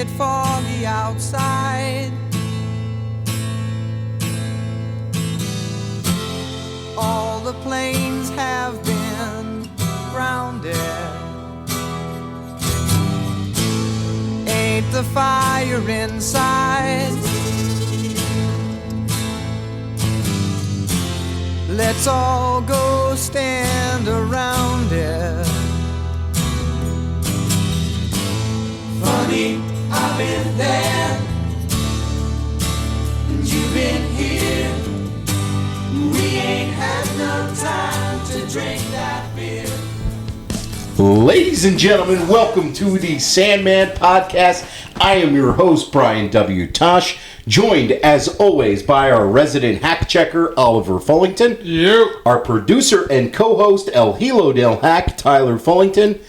it foggy outside. All the planes have been grounded. Ain't the fire inside? Let's all go stand around it. Funny, I've been there, and you've been here. We ain't had no time to drink that beer. Ladies and gentlemen, welcome to the Sandman podcast. I am your host, Brian W. Tosh, joined as always by our resident hack checker, Oliver Fullington. Our producer and co-host, El Hilo del Hack, Tyler Fullington.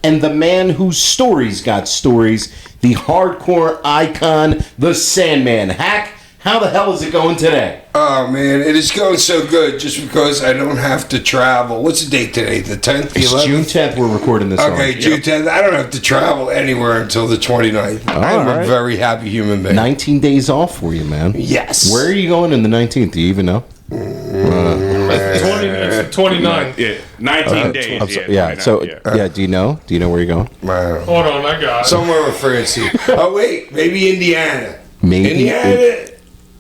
And the man whose stories got stories, the hardcore icon, the Sandman. Hack, how the hell is it going today? Oh, man, it is going so good just because I don't have to travel. What's the date today? The 10th? It's 11th? June 10th we're recording this Okay, June 10th. I don't have to travel anywhere until the 29th. I'm a very happy human being. 19 days off for you, man. Yes. Where are you going in the 19th? Do you even know? It's 29. Yeah, 19 days. Do you know? Do you know where you're going? Hold on, I got it. Somewhere with Francie. Oh, wait, maybe Indiana. Maybe. Indiana.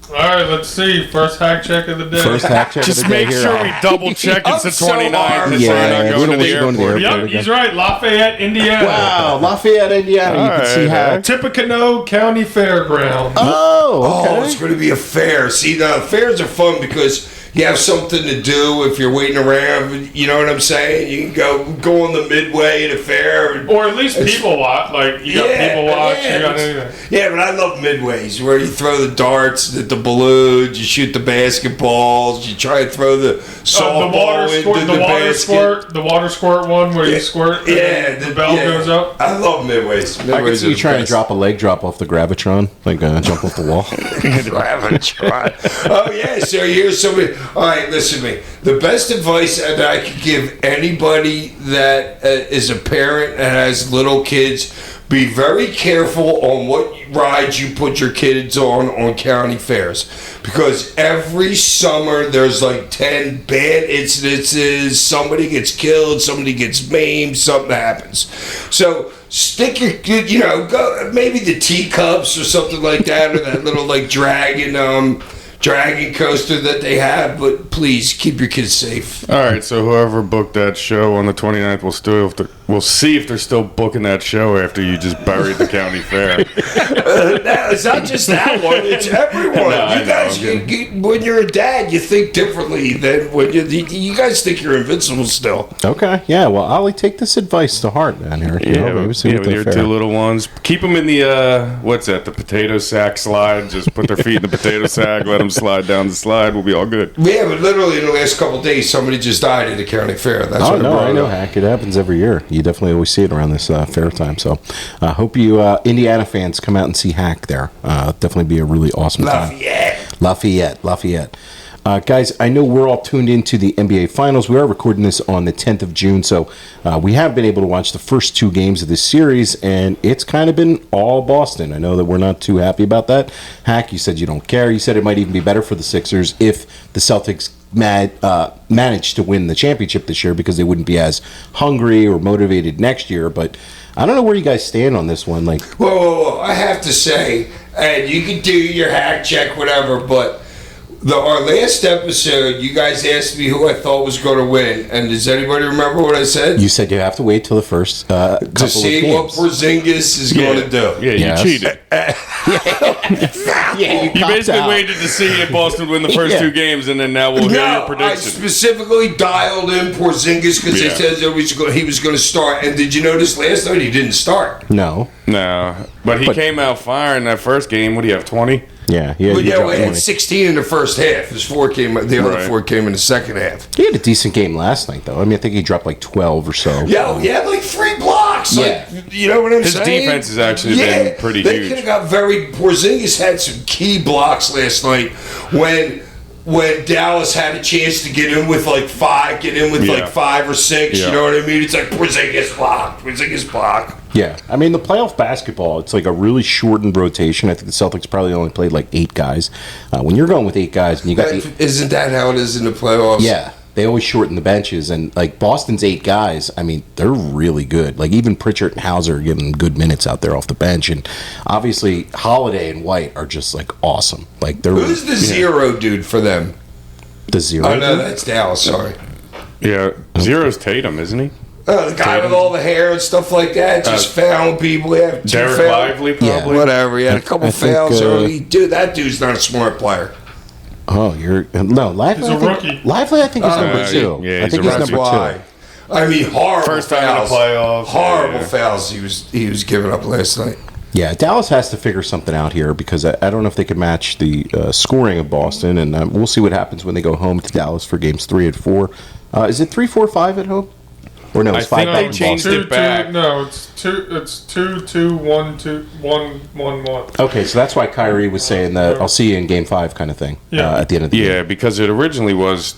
All right, let's see. First hack check of the day. First hack check Just of the day. make sure we double check it's the 29th. Yeah, we don't want you going to the airport. Yep, he's right. Lafayette, Indiana. Wow, Lafayette, Indiana. You can see how. Tippecanoe County Fairground. Oh, okay. Oh, it's going to be a fair. See, now fairs are fun because you have something to do if you're waiting around. You know what I'm saying? You can go on the midway to fair. Or at least people watch. Like, you got people watch. Yeah, you got anything. Yeah, but I love midways where you throw the darts at the balloons, you shoot the basketballs, you try to throw the softball the water squirt one where you squirt. And the bell goes up. I love midways. I can see you trying to drop a leg drop off the gravitron, like jump off the wall. Gravitron. Oh yeah. So here's somebody. All right, listen to me. The best advice that I could give anybody that is a parent and has little kids: be very careful on what rides you put your kids on county fairs, because every summer there's like 10 bad incidences. Somebody gets killed, somebody gets maimed, something happens. So stick your, go maybe the teacups or something like that, or that little like dragon coaster that they have, but please keep your kids safe. All right, so whoever booked that show on the 29th we'll see if they're still booking that show after you just buried the county fair. It's not just that one; it's everyone. When you're a dad, you think differently than when you guys think you're invincible still. Okay, yeah. Well, Ollie, take this advice to heart, man. Here, with your two little ones, keep them in the the potato sack slide. Just put their feet in the potato sack, let them slide down the slide. We'll be all good. Yeah, but literally in the last couple of days, somebody just died at the county fair. That's what I know, Hack. It happens every year. You definitely always see it around this fair time. So I hope you Indiana fans come out and see Hack there. Definitely be a really awesome time. Lafayette. Guys, I know we're all tuned into the NBA Finals. We are recording this on the 10th of June, so we have been able to watch the first two games of this series, and it's kind of been all Boston. I know that we're not too happy about that. Hack, you said you don't care. You said it might even be better for the Sixers if the Celtics managed to win the championship this year, because they wouldn't be as hungry or motivated next year. But I don't know where you guys stand on this one. Whoa. I have to say, and you can do your hack check, whatever, but our last episode, you guys asked me who I thought was going to win, and does anybody remember what I said? You said you have to wait till the first couple to see of games. what Porzingis is going to do. Yeah, you cheated. You basically waited to see if Boston would win the first two games, and then now we'll hear your prediction. I specifically dialed in Porzingis because they said that he was going to start. And did you notice last night he didn't start? No, but he came out firing that first game. What do you have, 20? Yeah, he had 16 in the first half. The other four came in the second half. He had a decent game last night, though. I mean, I think he dropped like 12 or so. Yeah, he had like 3 blocks. Yeah. You know what I'm saying? His defense has actually been pretty huge. They could have got Porzingis had some key blocks last night when when Dallas had a chance to get in with like 5 or 6. Yeah. You know what I mean? It's like Porzingis block. Yeah, I mean the playoff basketball, it's like a really shortened rotation. I think the Celtics probably only played like 8 guys. When you're going with 8 guys and you got Isn't that how it is in the playoffs? yeah, they always shorten the benches, and like Boston's 8 guys. I mean, they're really good. Like even Pritchard and Hauser are giving them good minutes out there off the bench, and obviously Holiday and White are just like awesome. Like they're Who's the zero dude for them? the zero. Oh no, that's Dallas. Sorry. Yeah, Zero's Tatum, isn't he? The guy with all the hair and stuff like that, just fouling people. Yeah, Derek Lively, probably. Yeah. Whatever. He had a couple I think, fouls early. Dude, that dude's not a smart player. Oh, you're no Lively. He's a I think, rookie. Lively, I think is number yeah, 2. yeah, I he's think a he's rookie. number 2. Why? I mean, horrible First time fouls. in the playoffs. Horrible Yeah. fouls he was giving up last night. Yeah, Dallas has to figure something out here because I don't know if they can match the scoring of Boston, and we'll see what happens when they go home to Dallas for games 3 and 4. Is it 3, 4, 5 at home? Or no, it's I 5 think back they in changed Boston. it back. No, it's 2, 2, 1, 2, 1, 1, 1. Okay, so that's why Kyrie was saying that I'll see you in game 5 kind of thing at the end of the game. Yeah, because it originally was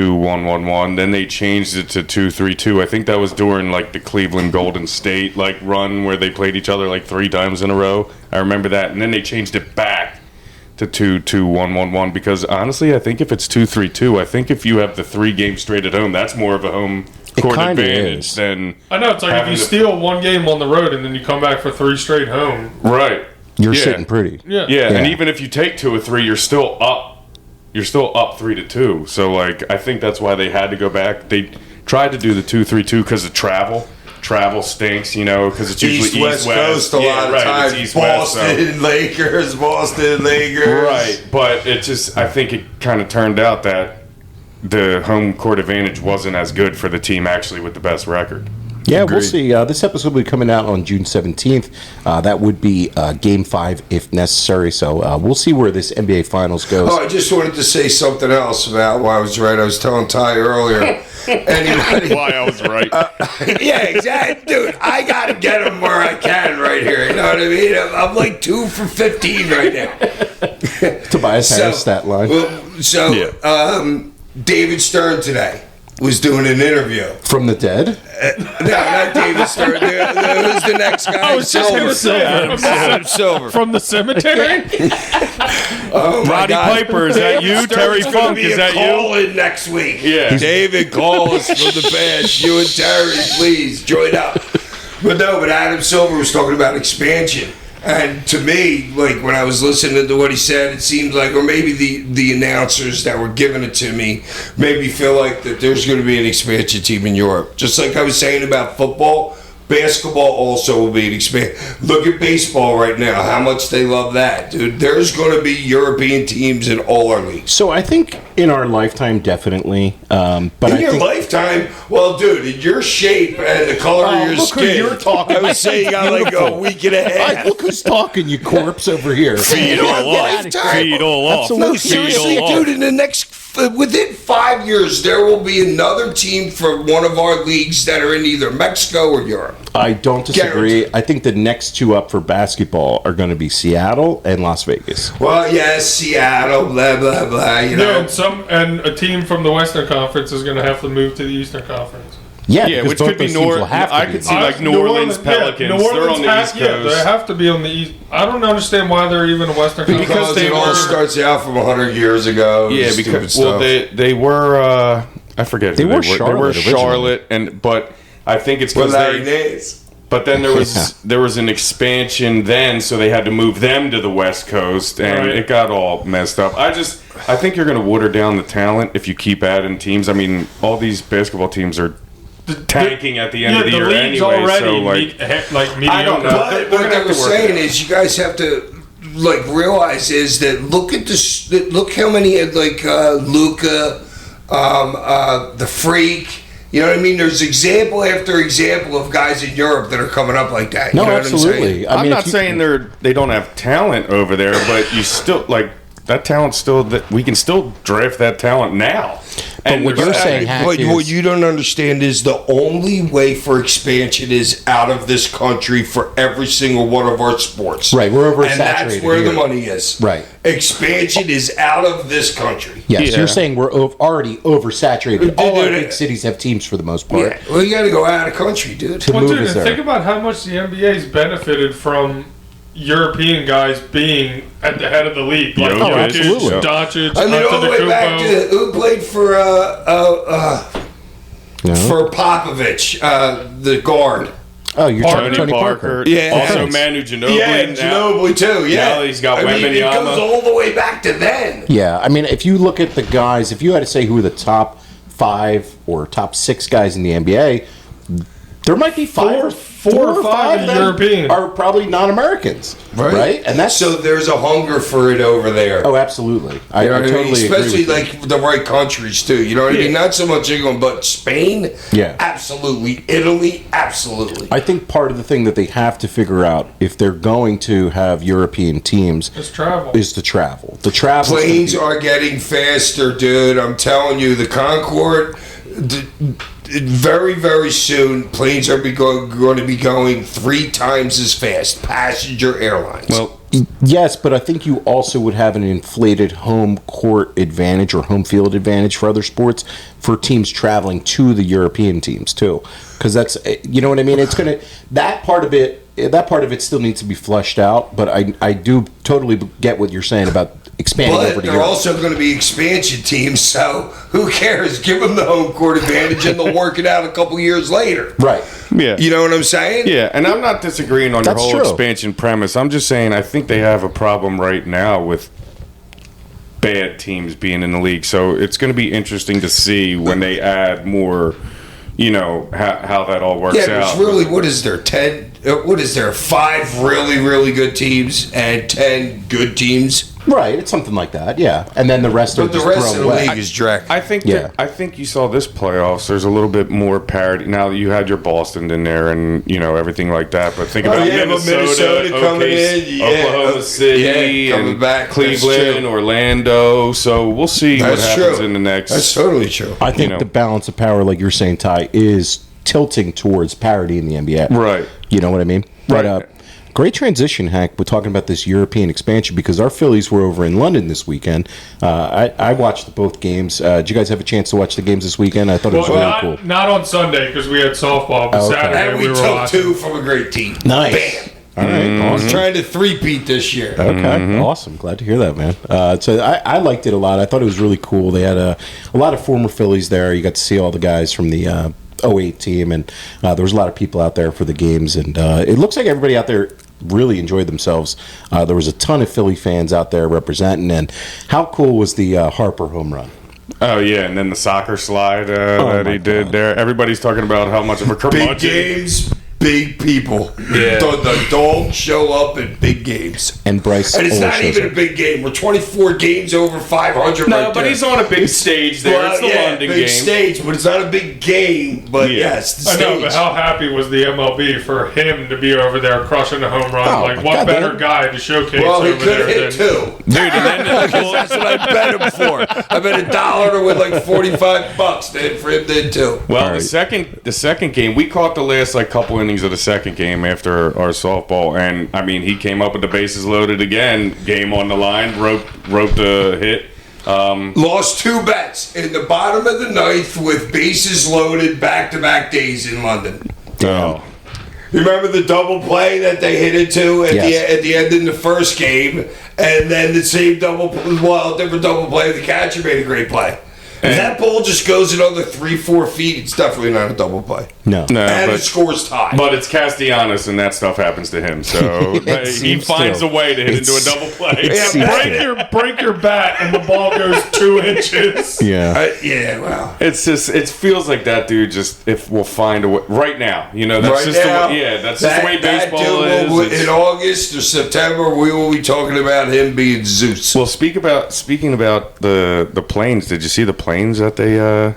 2-2-1-1-1. Then they changed it to 2-3-2. I think that was during like the Cleveland Golden State like run where they played each other like 3 times in a row. I remember that, and then they changed it back to 2-2-1-1-1. Because honestly, I think if it's 2-3-2, I think if you have the 3 games straight at home, that's more of a home court kinda advantage is. than I know, it's like if having you to- steal one game on the road and then you come back for 3 straight home. right. You're Yeah. sitting pretty. Yeah. Yeah, and Yeah. even if you take 2 or 3, you're still up. You're still up 3-2. So like, I think that's why they had to go back. They tried to do the 2-3-2 because of travel. Travel stinks, you know, because it's usually East-West Coast a Yeah, lot of right, times. it's East-West, so- Boston Lakers. Right, but it just, I think it kind of turned out that the home court advantage wasn't as good for the team actually with the best record. Yeah, we'll see. This episode will be coming out on June 17th. That would be Game 5 if necessary. So we'll see where this NBA Finals goes. Oh, I just wanted to say something else about why I was right. I was telling Ty earlier. Anybody? Why I was right. Yeah, exactly. Dude, I got to get him where I can right here. You know what I mean? I'm like 2 for 15 right now. Tobias Harris stat line. David Stern today was doing an interview. From the dead? No, not David Stern. Who's the next guy? I was just going to say, Adam Silver. from the cemetery? Oh my Roddy God. Piper, is that you? Terry Stern's gonna Funk, be is a that you? call-in next week. Yeah. David, call us from the bench. You and Terry, please join up. But Adam Silver was talking about expansion. And to me, like when I was listening to what he said, it seemed like, or maybe the announcers that were giving it to me made me feel like that there's going to be an expansion team in Europe. Just like I was saying about football, basketball also will be an expansion. Look at baseball right now, how much they love that, dude. There's going to be European teams in all our leagues. So I think in our lifetime, definitely. But In I your think lifetime, well, dude, in your shape and the color of your look who skin, you're talking I would say you got like a Beautiful. week and a half. look who's talking, you corpse over here. Feed all off. Feed all off. Absolutely. No, seriously, dude, in the next, within 5 years, there will be another team from one of our leagues that are in either Mexico or Europe. I don't disagree. Guaranteed. I think the next 2 up for basketball are going to be Seattle and Las Vegas. Well, yes, Seattle, blah, blah, blah, you know. Yeah, and a team from the Western Conference is going to have to move to the Eastern Conference. Yeah, Yeah, because which both could be those teams will have to I be. could see like New Orleans Pelicans. They're on the East Yeah, they Coast. have to be on the East. I don't understand why they're even a Western Conference. Because they it all were- starts out from 100 years ago. Yeah, stupid because well, stuff. they were I forget. They who were They Charlotte were originally. Charlotte, but I think it's With because Larry they. Nance. But then there was an expansion then, so they had to move them to the West Coast, and Right. it got all messed up. I think you're going to water down the talent if you keep adding teams. I mean, all these basketball teams are tanking at the end of the year league's anyway. already so like, mediocre. I don't know. But They're what gonna they have were to work it saying out. is, you guys have to like realize is that look how many like Luca, the Freak. You know what I mean? There's example after example of guys in Europe that are coming up like that. No, you know what I'm saying? absolutely. I I'm mean, not if you- saying they don't have talent over there, but you still like that talent. Still, that we can still draft that talent now. And what there's- you're saying, Hack, but what is you don't understand is the only way for expansion is out of this country for every single one of our sports. Right, we're oversaturated and that's where here. the money is. Right. Expansion is out of this country. yes, Yeah. you're saying we're already oversaturated. Dude, All our dude, big cities have teams for the most part. Yeah, well, you got to go out of country, dude. To Well, move dude, us and there. think about how much the NBA's benefited from European guys being at the head of the league. Like Yeah, Jokic, absolutely. Doncic, I mean, all the way back to Antetokounmpo. who played for No? for Popovich, the guard. Oh, you're Parker. talking Tony Tony Parker. Parker. Yeah. Also Manu Ginobili. Yeah, now. Ginobili too. Yeah, now he's got I mean, it Wembanyama. goes all the way back to then. Yeah, I mean, if you look at the guys, if you had to say who are the top 5 or top 6 guys in the NBA, there might be Four or five of them European. are probably non-Americans, right? And that's So there's a hunger for it over there. oh, absolutely. I, You know I what I mean? totally agree Especially with you. like the right countries too. You know what I mean? Not so much England, but Spain. Yeah. absolutely. Italy, absolutely. I think part of the thing that they have to figure out if they're going to have European teams It's travel. is the travel. The travel Planes are getting faster, dude. I'm telling you, the Concorde. Very, very soon, planes are going to be going 3 times as fast. Passenger airlines. Well, Yes, but I think you also would have an inflated home court advantage or home field advantage for other sports for teams traveling to the European teams too, because that's you know what I mean. It's gonna that part of it still needs to be flushed out. But I do totally get what you're saying about expanding over but to they're Europe. also going to be expansion teams, so who cares? Give them the home court advantage, and they'll work it out a couple years later. Right. yeah. You know what I'm saying? Yeah, and I'm not disagreeing on your That's whole true. expansion premise. I'm just saying I think they have a problem right now with bad teams being in the league. So it's going to be interesting to see when they add more, you know, how that all works Yeah, but out. it's really, what is there, 10? What is there, 5 really, really good teams and 10 good teams? Right. It's something like that. Yeah. And then the rest are But the just rest of thrown the away. league is dragged. I think Yeah. I think you saw this playoffs. There's a little bit more parity now that you had your Boston in there and you know everything like that. But think about Minnesota coming OKC, in, yeah, Oklahoma City, coming and back. That's Cleveland, true. Orlando. So we'll see what That's happens true. in the next. That's totally true. I think know. the balance of power, like you're saying, Ty, is tilting towards parity in the NBA. Right. You know what I mean? Right. But great transition, Hank. We're talking about this European expansion because our Phillies were over in London this weekend. I watched both games. Did you guys have a chance to watch the games this weekend? I thought it was Well, really not, cool. not on Sunday because we had softball, but Oh, okay. Saturday And we were took watching. 2 from a great team. Nice. Bam. All right. I'm Awesome. trying to 3-peat this year. Okay, awesome. Glad to hear that, man. So I liked it a lot. I thought it was really cool. They had a lot of former Phillies there. You got to see all the guys from the 08 team, and there was a lot of people out there for the games. And it looks like everybody out there really enjoyed themselves. There was a ton of Philly fans out there representing. And how cool was the Harper home run? Oh yeah, and then the soccer slide my that he did God. there. Everybody's talking about how much of a Big curmudgeon. games, big people. Yeah. The dogs show up in big games. And Bryce And it's always not shows even up. a big game. We're 24 games over 500 No, right but there. he's on a big stage there. It's the London big game. stage, but it's not a big game. But Yeah. yes, the I stage. know, but how happy was the MLB for him to be over there crushing the home run? Oh, like, my what God, better man. guy to showcase Well, he over could have there hit than 2. Dude, and then That's what I bet him for. I bet $1 to win like $45 to hit for him to hit 2. Well, All right. the second game, we caught the last like couple innings of the second game after our softball, and I mean he came up with the bases loaded again, game on the line, roped a hit. Lost 2 bets in the bottom of the 9th with bases loaded back-to-back days in London. Oh, You remember the double play that they hit into at Yes. at the end in the first game, and then the same different double play. The catcher made a great play. If that ball just goes another 3-4 feet, it's definitely not a double play. No. no, And it but, scores tie. but it's Castellanos, and that stuff happens to him. So he seems finds to. a way to hit into a It's- double play. Yeah, seems break your bat and the ball goes 2 inches. Yeah. yeah, well. It's just it feels like that dude just if will find a way right now. You know that's Right just now, the way, that's just the way baseball dude will- is. in August or September, we will be talking about him being Zeus. Well, speaking about the planes, did you see the planes that they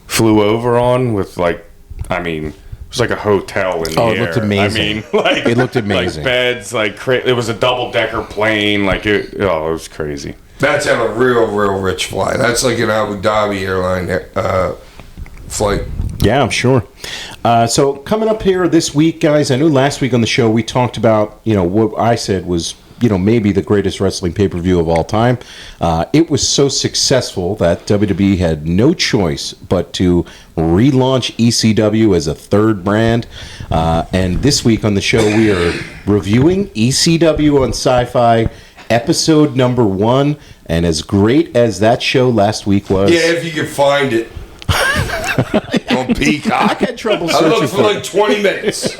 flew over on with like, I mean, it was like a hotel in the Oh, air. it looked amazing. I mean, like It looked amazing. like beds, like it was a double decker plane, like it was crazy. That's on a real rich flight. That's like an Abu Dhabi airline flight. Yeah, I'm sure. So coming up here this week, guys, I know last week on the show we talked about, what I said was, maybe the greatest wrestling pay-per-view of all time. It was so successful that WWE had no choice but to relaunch ECW as a third brand. And this week on the show, we are reviewing ECW on Sci-Fi, episode number 1. And as great as that show last week was... Yeah, if you can find it. On Peacock. I had trouble I searching looked for like 20 minutes.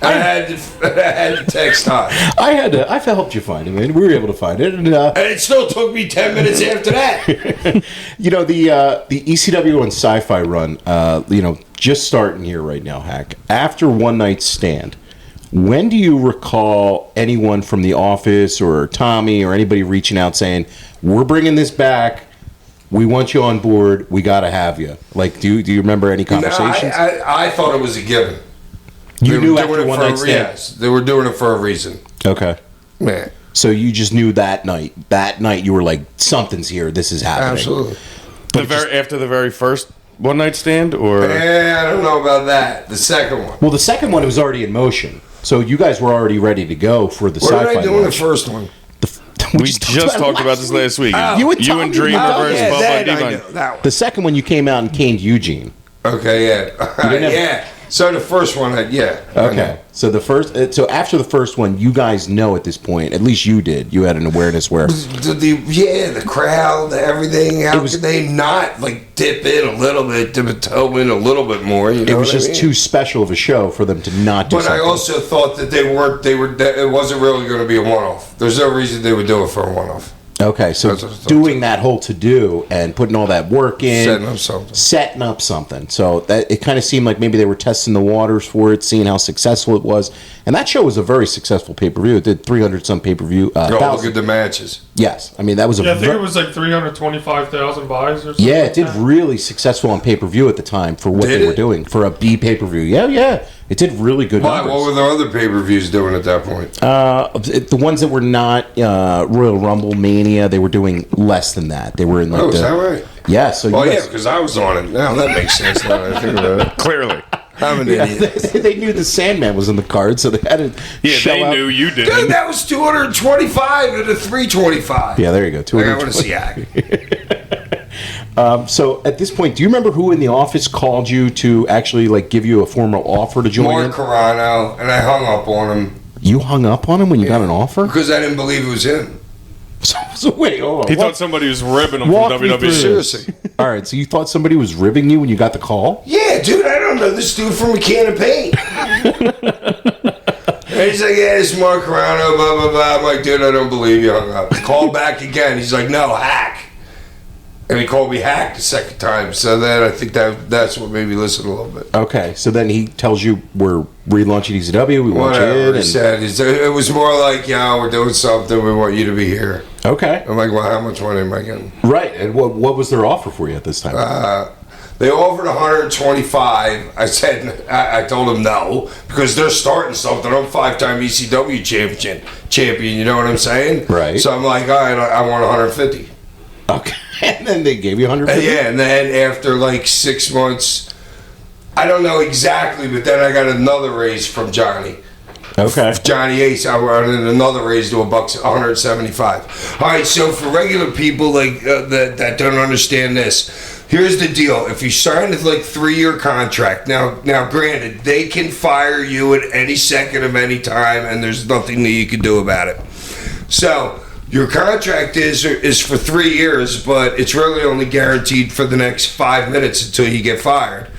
I had to text on. I helped you find it, man. We were able to find it. And it still took me 10 minutes after that. The ECW on Sci-Fi run, just starting here right now, Hack. After One Night Stand, when do you recall anyone from the office or Tommy or anybody reaching out saying, we're bringing this back, we want you on board, we got to have you? Like, do you remember any conversations? No, I thought it was a given. You knew after One Night Stand? Yes, they were doing it for a reason. Okay. Man. So you just knew that night. That night you were like, something's here, this is happening. Absolutely. After the very first One Night Stand, or I don't know about that. The second one. Well, the second one was already in motion. So you guys were already ready to go for the What Sci-Fi did I do in the launch. first one? we just talked about this last week. You and Tommy and Dream about versus it. Bubba that and I Divine. know, that one. The second one, you came out and caned Eugene. Okay, yeah. didn't have- Yeah. So the first one, yeah. I Okay. know. So so after the first one, you guys know at this point, at least you did, you had an awareness where... The crowd, everything. How was- could they not dip in a little bit, dip a toe in a little bit more? You know It was what I just mean? too special of a show for them to not do But I something. also thought that that it wasn't really going to be a one-off. There's no reason they would do it for a one-off. Okay, so That's what I thought doing too. that whole to-do and putting all that work in... Setting up something. So that it kind of seemed like maybe they were testing the waters for it, seeing how successful it was. And that show was a very successful pay-per-view. It did 300-some pay-per-view. Look at the matches. Yes. I mean, that was I think it was like 325,000 buys or something. Yeah, it did really successful on pay-per-view at the time for what Did they were it? doing. For a B pay-per-view. Yeah. It did really good Why? numbers. What were the other pay-per-views doing at that point? The ones that were not Royal Rumble Mania, they were doing less than that. They were in like Is that right? Yeah, so Well, you yeah, guys, because I was on it. Now that makes sense. Now that I think about it. Clearly. I'm an idiot. they knew the Sandman was in the card, so they had to Yeah, shell they out. knew you Dude, didn't. that was 225 and a 325. Yeah, there you go. Like, I want to see Hack. So at this point, do you remember who in the office called you to actually give you a formal offer to join Mark in? Carano, and I hung up on him You hung up on him when you got an offer? because I didn't believe it was him. So wait, hold on. He What- thought somebody was ribbing him Walk from me through WWE. Seriously. All right, so you thought somebody was ribbing you when you got the call? Yeah, dude, I don't know this dude from a can of paint. And he's like, yeah, it's Mark Carano, blah, blah, blah. I'm like, dude, I don't believe you. Hung up. Call back again. He's like, no, Hack. And he called me Hack the second time. So then I think that's what made me listen a little bit. Okay, so then he tells you we're relaunching ECW, we want you Whatever in. he said. It was more like, yeah, we're doing something. We want you to be here. Okay, I'm like, well, how much money am I getting? right. And what was their offer for you at this time? They offered 125. I said, I told them no because they're starting something. I'm 5-time ECW champion. You know what I'm saying? Right. So I'm like, all right, I want 150. Okay, and then they gave you 150. Yeah, and then after like 6 months, I don't know exactly, but then I got another raise from Johnny. Okay. Johnny Ace, I wanted another raise to $175. All right, so for regular people that don't understand this, here's the deal: if you sign a 3-year contract, now granted, they can fire you at any second of any time, and there's nothing that you can do about it. So your contract is for 3 years, but it's really only guaranteed for the next 5 minutes until you get fired.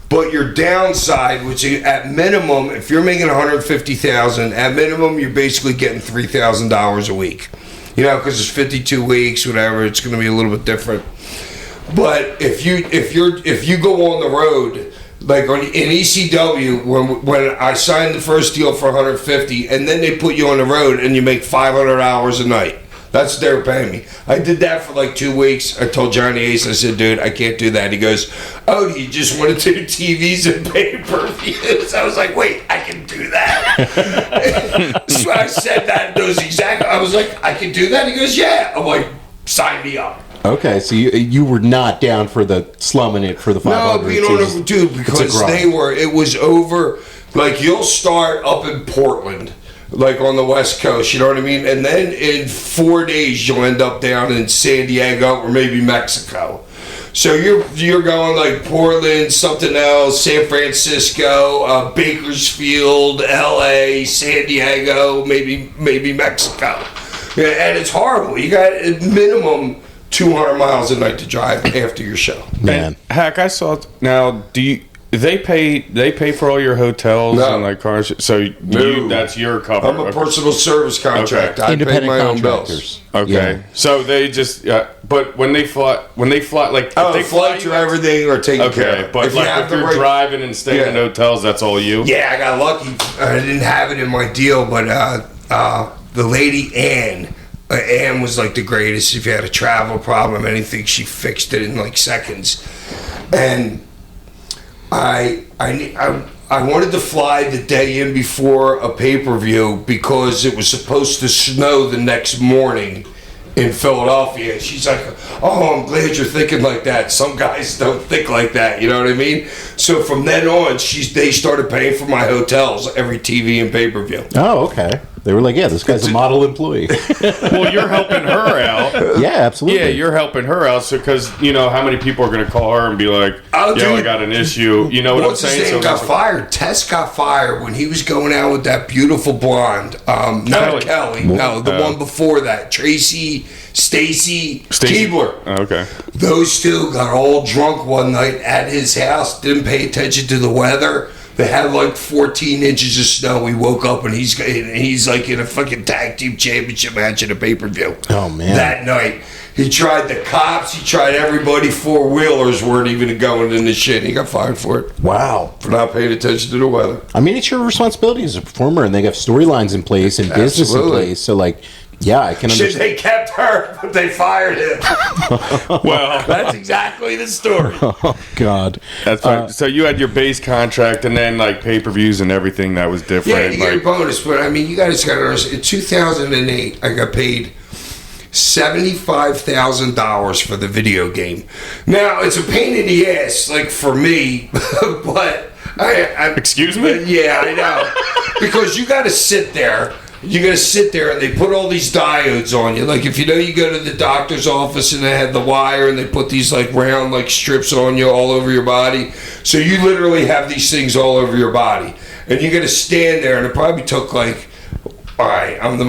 But your downside, which at minimum, if you're making $150,000, at minimum you're basically getting $3,000 a week. You know, because it's 52 weeks, whatever. It's going to be a little bit different. But if you go on the road, like in ECW, when I signed the first deal for $150, and then they put you on the road and you make $500 a night. That's what they were paying me. I did that for 2 weeks. I told Johnny Ace, I said, dude, I can't do that. He goes, oh, do you just want to do TVs and pay-per-views? I was like, wait, I can do that? So I said that, those exact. I was like, I can do that? He goes, yeah. I'm like, sign me up. Okay, so you were not down for the slumming it for the 500. No, but you know what, dude, because it was over. Like, you'll start up in Portland, like on the West Coast, you know what I mean? And then in 4 days, you'll end up down in San Diego or maybe Mexico. So you're going like Portland, something else, San Francisco, Bakersfield, LA, San Diego, maybe Mexico. Yeah, and it's horrible. You got at minimum 200 miles a night to drive after your show. Man. Heck, I saw. Now, they pay for all your hotels and like cars? So that's your cover. I'm a personal service contract. Okay. I pay my own bills. Okay. Yeah. So they just, but when they fly, like, oh, they flight to everything are taken care of. But if like if you're driving and staying in hotels, that's all you? Yeah, I got lucky. I didn't have it in my deal, but the lady Ann was like the greatest. If you had a travel problem, anything, she fixed it in like seconds. And I wanted to fly the day in before a pay-per-view because it was supposed to snow the next morning in Philadelphia. She's like, oh, I'm glad you're thinking like that. Some guys don't think like that, you know what I mean? So from then on, they started paying for my hotels, every TV and pay-per-view. Oh, okay. They were like, yeah, this guy's a model employee. Well, you're helping her out. Yeah, absolutely. Yeah, you're helping her out, so because you know how many people are going to call her and be like, oh, yo, I got an issue. You know what I'm saying? His name got fired. Tess got fired when he was going out with that beautiful blonde. Not Kelly. No, the one before that. Stacy Keebler. Oh, okay. Those two got all drunk one night at his house, didn't pay attention to the weather. They had like 14 inches of snow. We woke up and he's like in a fucking tag team championship match in a pay-per-view. Oh, man. That night. He tried the cops. He tried everybody. Four-wheelers weren't even going in the shit. He got fired for it. Wow. For not paying attention to the weather. I mean, it's your responsibility as a performer, and they have storylines in place and business in place. So, like, yeah, I can understand. They kept her, but they fired him. Well, that's exactly the story. Oh, God. That's right. So you had your base contract and then, like, pay-per-views and everything that was different. Yeah, you get a bonus, but, I mean, you guys got to understand, in 2008, I got paid $75,000 for the video game. Now, it's a pain in the ass, like, for me, but I excuse me? Yeah, I know. Because you got to sit there. You got to sit there and they put all these diodes on you. Like, if you know, you go to the doctor's office and they had the wire and they put these like round like strips on you all over your body. So you literally have these things all over your body. And you got to stand there, and it probably took like, all right, I'm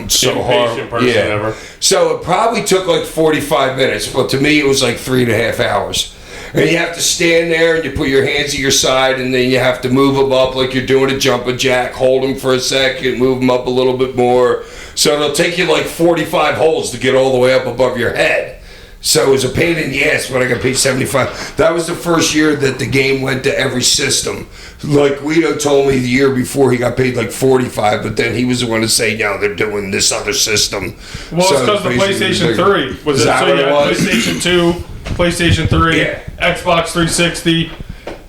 so hard. Person ever. So it probably took like 45 minutes, but to me it was like 3.5 hours. And you have to stand there and you put your hands at your side, and then you have to move them up like you're doing a jumping jack. Hold them for a second, move them up a little bit more. So it'll take you like 45 holes to get all the way up above your head. So it was a pain in the ass when I got paid $75. That was the first year that the game went to every system. Like Guido told me the year before, he got paid like $45, but then he was the one to say, no, they're doing this other system. Well, it's because the PlayStation 3 was it. So you had PlayStation 2, PlayStation 3, Xbox 360,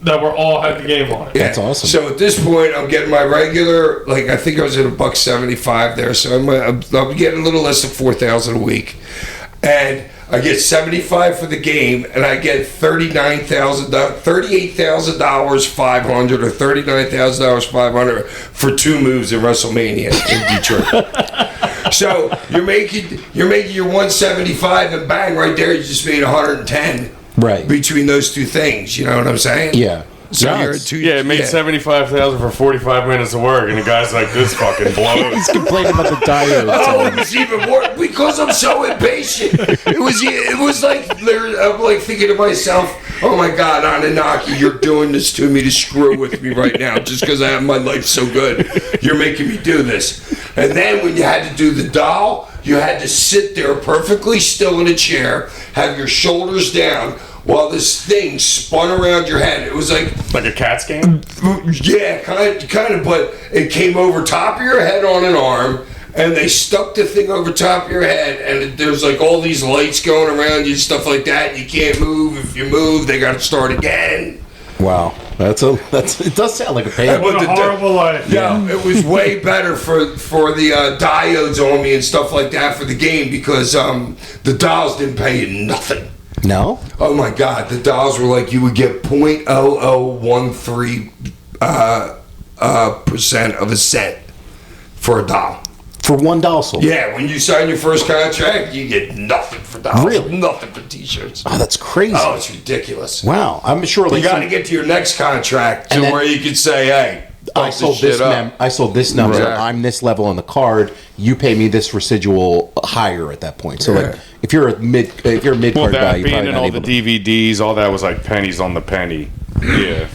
that were all had the game on it. Yeah. That's awesome. So at this point, I'm getting my regular, like I think I was at $1.75 there, so I'm getting a little less than $4,000 a week. And I get $75 for the game, and I get $38,000 $500 or $39,000 $500 for 2 moves in WrestleMania in Detroit. So you're making your $175, and bang, right there you just made $110. Right. Between those two things, you know what I'm saying? Yeah. So Yeah, you're it's- at two. Yeah, it made $75,000 for 45 minutes of work, and the guy's like, "This fucking blows." He's complaining about the diodes. Oh, it was even more because I'm so impatient. It was like I'm like thinking to myself, "Oh my God, Anunnaki, you're doing this to me to screw with me right now, just because I have my life so good. You're making me do this." And then when you had to do the doll, you had to sit there perfectly still in a chair, have your shoulders down, while this thing spun around your head. It was like Like a CAT scan? yeah, kind of, but it came over top of your head on an arm, and they stuck the thing over top of your head, and there's like all these lights going around you and stuff like that. You can't move. If you move, they got to start again. Wow, it does sound like a pain. What a horrible life. Yeah, it was way better for the diodes on me and stuff like that for the game because the dials didn't pay you nothing. No? Oh my God, the dials were like you would get 0.0013 percent of a cent for a dial. For $1 sold? Yeah, when you sign your first contract, you get nothing for dials. Really? Nothing for t-shirts. Oh, that's crazy. Oh, it's ridiculous. Wow, I'm sure like You got to get to your next contract to where you could say, hey, I sold this number. Right. I'm this level on the card. You pay me this residual higher at that point. So like, if you're a mid card Well, guy, that you being probably in not all able the to. DVDs, all that was like pennies on the penny. Yeah.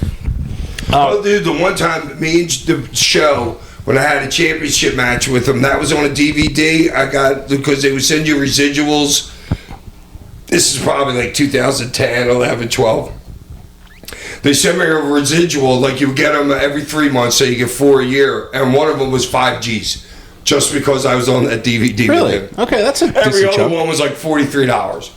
Oh, dude, the one time me and the show, when I had a championship match with them, that was on a DVD. I got, because they would send you residuals. This is probably like 2010, 11, 12. They sent me a residual, like you would get them every 3 months, so you get 4 a year. And one of them was 5 G's, just because I was on that DVD. Really? With them. Okay, that's a Every decent other chunk. one was like $43.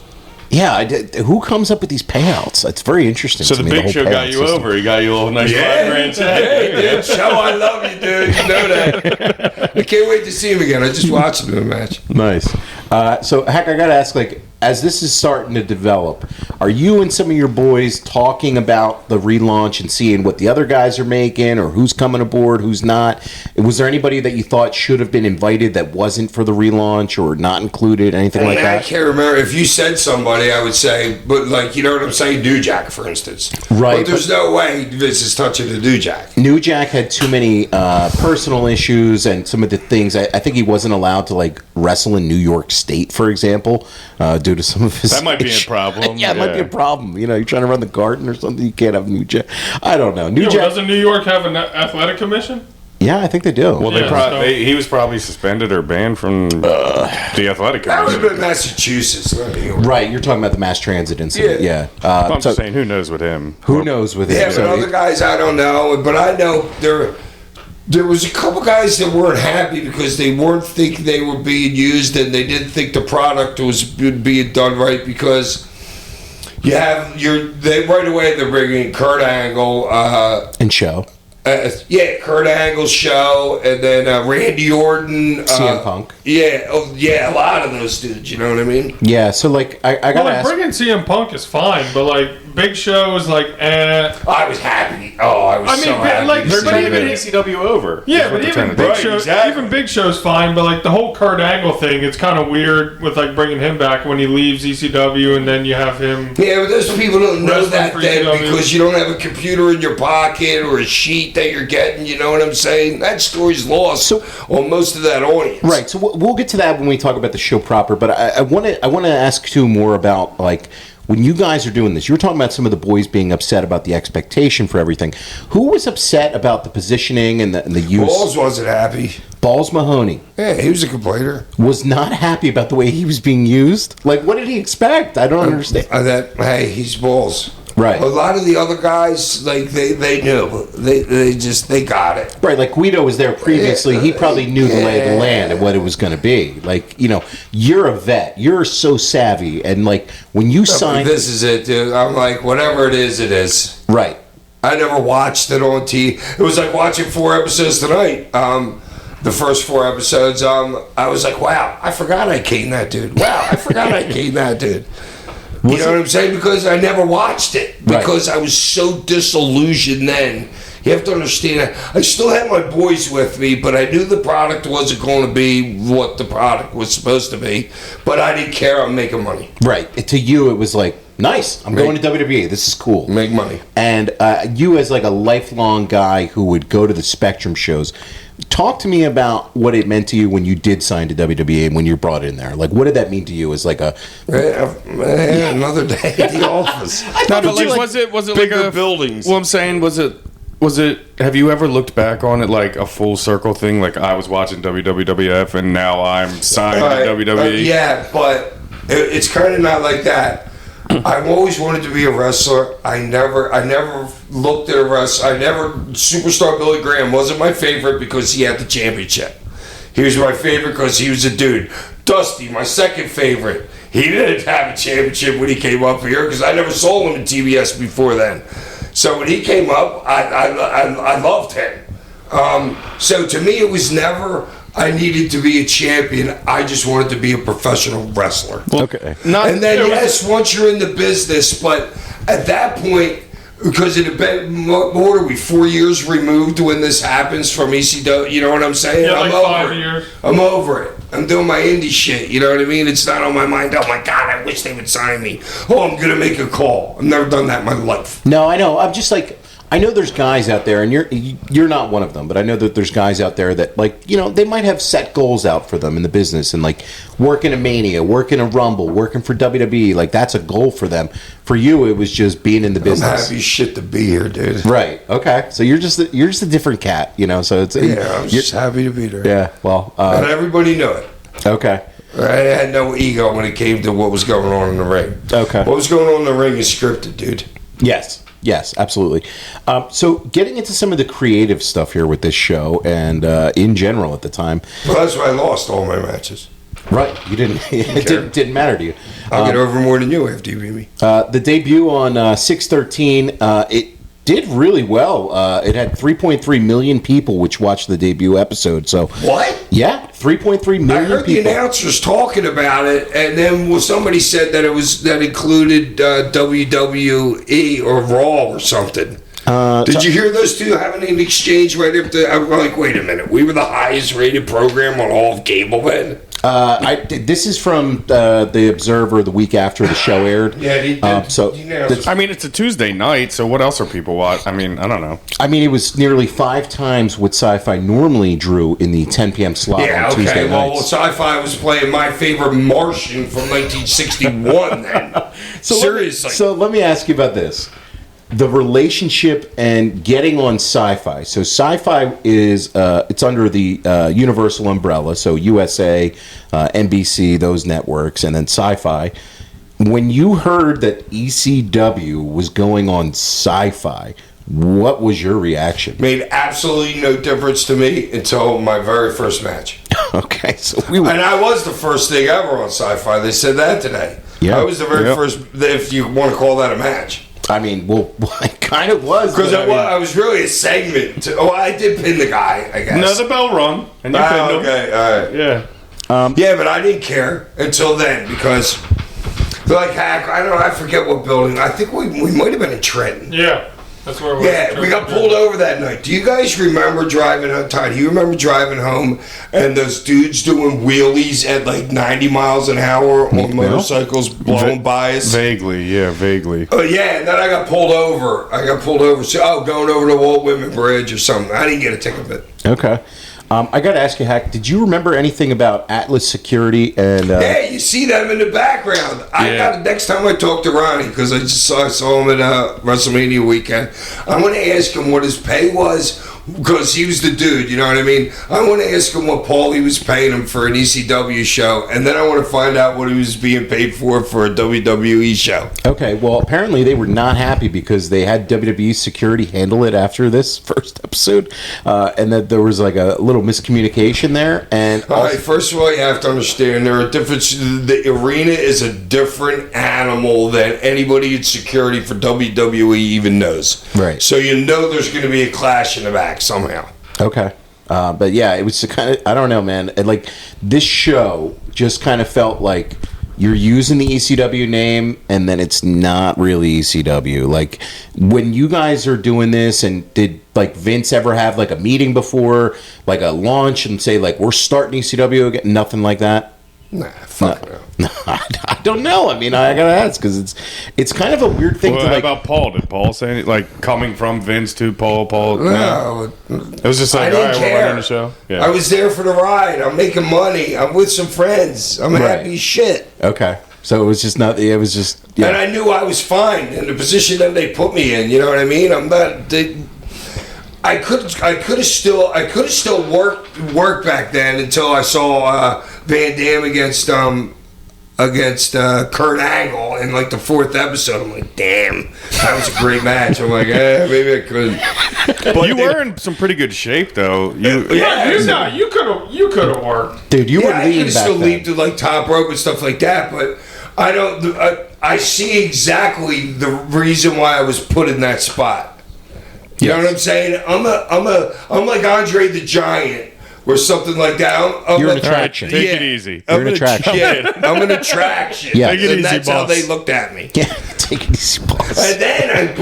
Yeah, who comes up with these payouts? It's very interesting. So to the me, Big whole Show got payout you system. over. He got you a little nice $5,000 check. Yeah, dude. Show, I love you, dude. You know that. I can't wait to see him again. I just watched him in a match. Nice. So, Heck, I got to ask, like, as this is starting to develop, are you and some of your boys talking about the relaunch and seeing what the other guys are making or who's coming aboard, who's not? Was there anybody that you thought should have been invited that wasn't for the relaunch or not included, anything like I that? can't remember. If you said somebody, I would say, but like, you know what I'm saying? New Jack, for instance. Right, But there's no way Vince is touching the New Jack. New Jack had too many personal issues and some of the things. I think he wasn't allowed to like wrestle in New York State, for example, due to some of his. That might be a issues. problem. Yeah, it might be a problem. You know, you're trying to run the garden or something. You can't have New Jack. I don't know. New Jack. Doesn't New York have an athletic commission? Yeah, I think they do. Well, Yeah, he was probably suspended or banned from the athletic That would have commission. been Massachusetts. Not New York. Right, you're talking about the mass transit incident. Yeah. I'm So just saying, who knows with him? who knows with Yeah, him? but So other guys, I don't know. But I know there was a couple guys that weren't happy because they weren't thinking they were being used and they didn't think the product was being done right because you have right away they're bringing Kurt Angle. and show Kurt Angle's show, and then Randy Orton, CM Punk. Yeah, a lot of those dudes. You know what I mean? Yeah. So like, I Well, gotta like, ask. bringing CM Punk is fine, but like Big Show is like, I was happy. Oh, I was I mean, so happy. like, to They're see but taking that. even- ECW over. yeah, That's what but they're even trying to do. Big Right, Show, exactly. even Big Show's fine. But like the whole Kurt Angle thing, it's kind of weird with like bringing him back when he leaves ECW, and then you have him. Yeah, but those people don't know Wrestling that for then ECW. because you don't have a computer in your pocket or a sheet that you're getting. You know what I'm saying? That story's lost on most of that audience. Right, so we'll get to that when we talk about the show proper. But I want to ask too more about like when you guys are doing this. You were talking about some of the boys being upset about the expectation for everything. Who was upset about the positioning and the use? Balls wasn't happy. Balls Mahoney Yeah, he was a complainer. was not happy about the way he was being used. Like, what did he expect? I don't understand. Hey, he's Balls. Right. A lot of the other guys, like they knew. They got it. Right, like Guido was there previously. He probably knew the lay of the land and what it was going to be. Like, you know, you're a vet. You're so savvy. And, like, when you signed... This is it, dude. I'm like, whatever it is, it is. Right. I never watched it on TV. It was like watching 4 episodes tonight. The first 4 episodes, I was like, wow, I forgot I caned that dude. Wow, I forgot I caned that dude. You know what I'm saying? Because I never watched it. Because I was so disillusioned then. You have to understand, I still had my boys with me, but I knew the product wasn't going to be what the product was supposed to be. But I didn't care. I'm making money. Right. To you, it was like, nice. I'm going to WWE. This is cool. Make money. And you, as like a lifelong guy who would go to the Spectrum shows, talk to me about what it meant to you when you did sign to WWE and when you brought in there. Like, what did that mean to you as like a... Another day at the office. No, but like, was it like bigger a buildings? Well, I'm saying, was it? Have you ever looked back on it like a full circle thing? Like I was watching WWF and now I'm signed to WWE. Yeah, but it's kind of not like that. I've always wanted to be a wrestler. I never looked at a wrestler. Superstar Billy Graham wasn't my favorite because he had the championship. He was my favorite because he was a dude. Dusty, my second favorite. He didn't have a championship when he came up here because I never saw him in TBS before then. So when he came up, I loved him. So to me, it was never I needed to be a champion. I just wanted to be a professional wrestler. Okay. And then, yes, once you're in the business, but at that point, because it had been, what are we, 4 years removed when this happens from ECW, you know what I'm saying? Yeah, I'm like over 5 it. years. I'm over it. I'm doing my indie shit, you know what I mean? It's not on my mind, oh my God, I wish they would sign me. Oh, I'm going to make a call. I've never done that in my life. No, I know. I'm just like, I know there's guys out there, and you're not one of them, but I know that there's guys out there that, like, you know, they might have set goals out for them in the business, and like working a Mania, working a Rumble, working for WWE, like that's a goal for them. For you, it was just being in the business. I'm happy as shit to be here, dude. Right. Okay. So you're just a different cat, you know. So it's Yeah, I'm just happy to be there. Yeah. Well. And everybody knew it. Okay. I had no ego when it came to what was going on in the ring. Okay. What was going on in the ring is scripted, dude. Yes, absolutely. So getting into some of the creative stuff here with this show and in general at the time. Well, that's why I lost all my matches. Right. You didn't. It didn't matter to you. I'll get over more than you after you beat me. The debut on 6/13, it did really well. It had 3.3 million people which watched the debut episode. So What? Yeah, 3.3 million I heard people. the announcers talking about it, and then somebody said that that included WWE or Raw or something. Did you hear those two having an exchange right after? I'm like, wait a minute, we were the highest rated program on all of cable then. This is from the Observer the week after the show aired. Yeah, I mean, it's a Tuesday night, so what else are people watching? I mean, I don't know. I mean, it was nearly 5 times what Sci-Fi normally drew in the 10 p.m. slot on Tuesday nights. Well, Sci-Fi was playing my favorite Martian from 1961 then. Seriously. Let me ask you about this. The relationship and getting on Sci-Fi. So Sci-Fi is it's under the Universal umbrella, so USA, NBC, those networks, and then Sci-Fi. When you heard that ECW was going on Sci-Fi, what was your reaction? Made absolutely no difference to me until my very first match. Okay, so and I was the first thing ever on Sci-Fi. They said that today. Yeah. I was the very first, if you want to call that a match. I mean, well, it kind of was. Because I was really a segment. I did pin the guy, I guess. Another bell rung, and you pinned him. Okay, all right. Yeah. Yeah, but I didn't care until then because, like, I don't know, I forget what building. I think we might have been in Trenton. Yeah. That's where we got pulled over that night. Do you guys remember driving Untitled? Do you remember driving home and those dudes doing wheelies at like 90 miles an hour on motorcycles blowing by us? Vaguely, yeah, vaguely. Oh, yeah, and then I got pulled over. So, going over the Walt Whitman Bridge or something. I didn't get a ticket, but... Okay. I got to ask you, Hack, did you remember anything about Atlas Security? And yeah, you see them in the background. Next time I talk to Ronnie, because I saw him at WrestleMania weekend, I'm going to ask him what his pay was, because he was the dude, you know what I mean? I want to ask him what Paulie was paying him for an ECW show, and then I want to find out what he was being paid for a WWE show. Okay, well, apparently they were not happy because they had WWE security handle it after this first episode, and that there was like a little miscommunication there. And all right, first of all, you have to understand there are different. The arena is a different animal than anybody in security for WWE even knows. Right. So you know there's going to be a clash in the back somehow. Okay. But yeah, it was kind of, I don't know, man. Like, this show just kind of felt like you're using the ECW name and then it's not really ECW. Like, when you guys are doing this, and did like Vince ever have like a meeting before, like a launch, and say like, we're starting ECW again? Nothing like that? Nah, fuck no. I don't know. I mean, I gotta ask because it's kind of a weird thing to like. How about Paul? Did Paul say anything? Like, coming from Vince to Paul? No. It was just like, I didn't care. We're running the show. Yeah. I was there for the ride. I'm making money. I'm with some friends. I'm happy as shit. Okay. So it was just not. It was just. Yeah. And I knew I was fine in the position that they put me in. You know what I mean? I'm not. I could have still worked back then until I saw Van Damme against Kurt Angle in like the 4th episode. I'm like, damn, that was a great match. I'm like, maybe I could. But you were in some pretty good shape, though. You could have worked, dude. You were I lean could back still then. leap to like top rope and stuff like that, but I don't. I see exactly the reason why I was put in that spot. You know what I'm saying? I'm like Andre the Giant or something like that. You're an attraction. Take it easy. You're an attraction. Yeah, I'm an attraction. Yeah. Take it And easy, that's how boss. they looked at me. Yeah, take it easy, boss. And then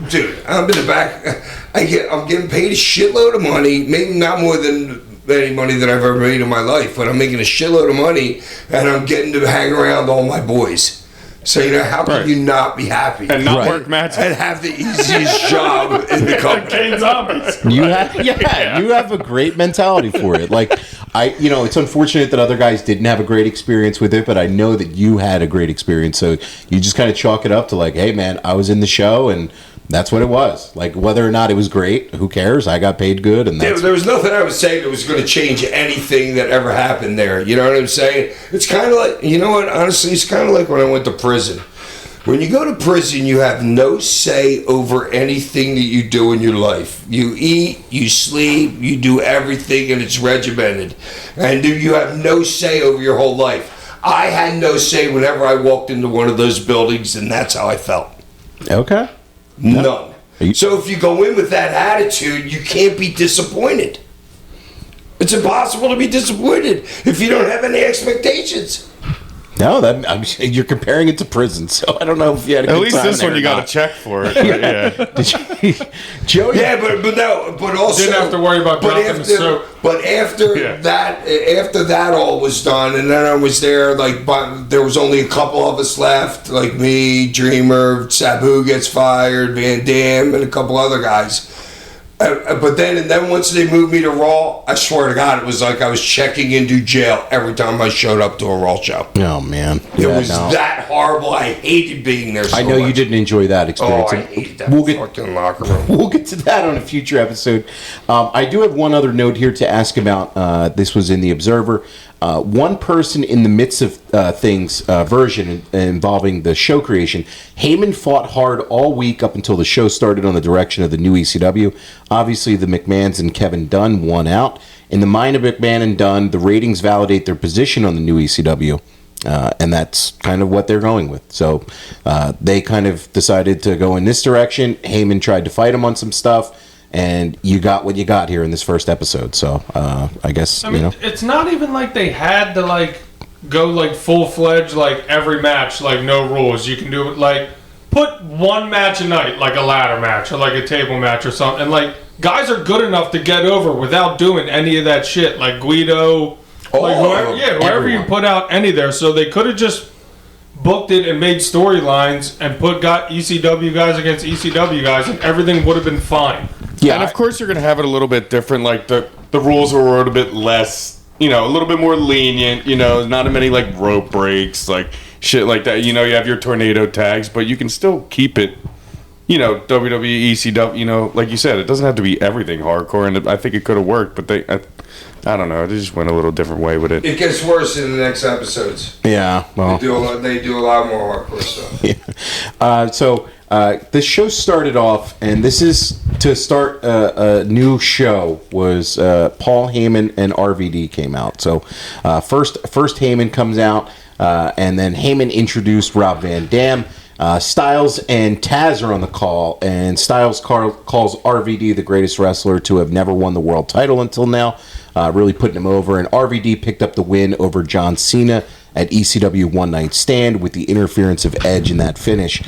dude, I'm in the back. I'm getting paid a shitload of money. Maybe not more than any money that I've ever made in my life, but I'm making a shitload of money, and I'm getting to hang around all my boys. So, how can you not be happy? And not Right. work matches. And have the easiest job in the company. Kane zombies. You have a great mentality for it. Like it's unfortunate that other guys didn't have a great experience with it, but I know that you had a great experience. So you just kind of chalk it up to like, hey man, I was in the show and that's what it was. Like whether or not it was great, who cares? I got paid good, and that's There was nothing I was saying that was going to change anything that ever happened there. You know what I'm saying? It's kind of like, honestly, it's kind of like when I went to prison. When you go to prison, you have no say over anything that you do in your life. You eat, you sleep, you do everything, and it's regimented. And you have no say over your whole life. I had no say whenever I walked into one of those buildings, and that's how I felt. okay. None. So if you go in with that attitude, you can't be disappointed. It's impossible to be disappointed if you don't have any expectations. No, you're comparing it to prison, so I don't know if you had a At good least time this there one or you got not. to check for it. Yeah. Joey. Yeah, but also Didn't have to worry about dropping the soap. But after that all was done, and then I was there. But there was only a couple of us left, like me, Dreamer, Sabu gets fired, Van Dam, and a couple other guys. But then once they moved me to Raw, I swear to God, it was like I was checking into jail every time I showed up to a Raw show. Oh man, It was that horrible. I hated being there so I know you much. didn't enjoy that experience. Oh, I hated that We'll get fucking locker room. We'll get to that on a future episode. I do have one other note here to ask about. This was in the Observer. One person in the midst of things version involving the show creation. Heyman fought hard all week up until the show started on the direction of the new ECW. Obviously, the McMahons and Kevin Dunn won out. In the mind of McMahon and Dunn, the ratings validate their position on the new ECW. And that's kind of what they're going with. So they kind of decided to go in this direction. Heyman tried to fight him on some stuff. And you got what you got here in this first episode. So I guess, it's not even like they had to go full-fledged every match, no rules. You can do it put one match a night, like a ladder match or a table match or something. And guys are good enough to get over without doing any of that shit. Like Guido, whoever you put out any there. So they could have just booked it and made storylines and got ECW guys against ECW guys, and everything would have been fine. Yeah, And of course you're going to have it a little bit different. Like the rules were a little bit less, a little bit more lenient, not as many rope breaks, shit like that. You have your tornado tags, but you can still keep it, WWE, ECW, like you said, it doesn't have to be everything hardcore. And I think it could have worked, but I don't know. They just went a little different way with it. It gets worse in the next episodes. Yeah, well, They do a lot more hardcore stuff. So this show started off, and this is to start a new show. Was Paul Heyman and RVD came out. So first Heyman comes out, and then Heyman introduced Rob Van Dam. Styles and Taz are on the call, and Styles calls RVD the greatest wrestler to have never won the world title until now, really putting him over. And RVD picked up the win over John Cena at ECW One Night Stand with the interference of Edge in that finish.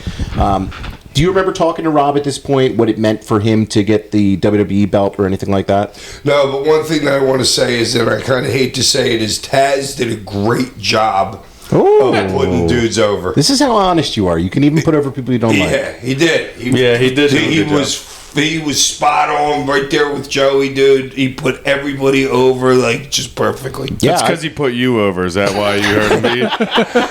Do you remember talking to Rob at this point, what it meant for him to get the WWE belt or anything like that? No, but one thing that I want to say is that I kind of hate to say it is Taz did a great job of putting dudes over. This is how honest you are. You can even put over people you don't like. Yeah, he did. He did do a good job. He was spot on right there with Joey, dude. He put everybody over just perfectly. Yeah, That's because he put you over. Is that why you heard him?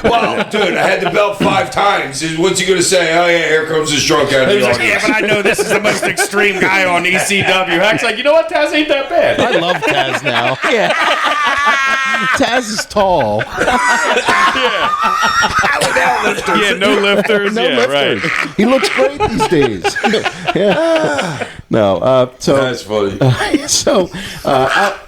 Well, dude, I had the belt 5 times. What's he going to say? Oh, yeah, here comes this drunk out of the audience. but I know this is the most extreme guy on ECW. Hack's like, you know what? Taz ain't that bad. I love Taz now. Yeah. Taz is tall. Yeah, no lifters. No yeah, lifters. right. He looks great these days. Yeah. No. So That's funny.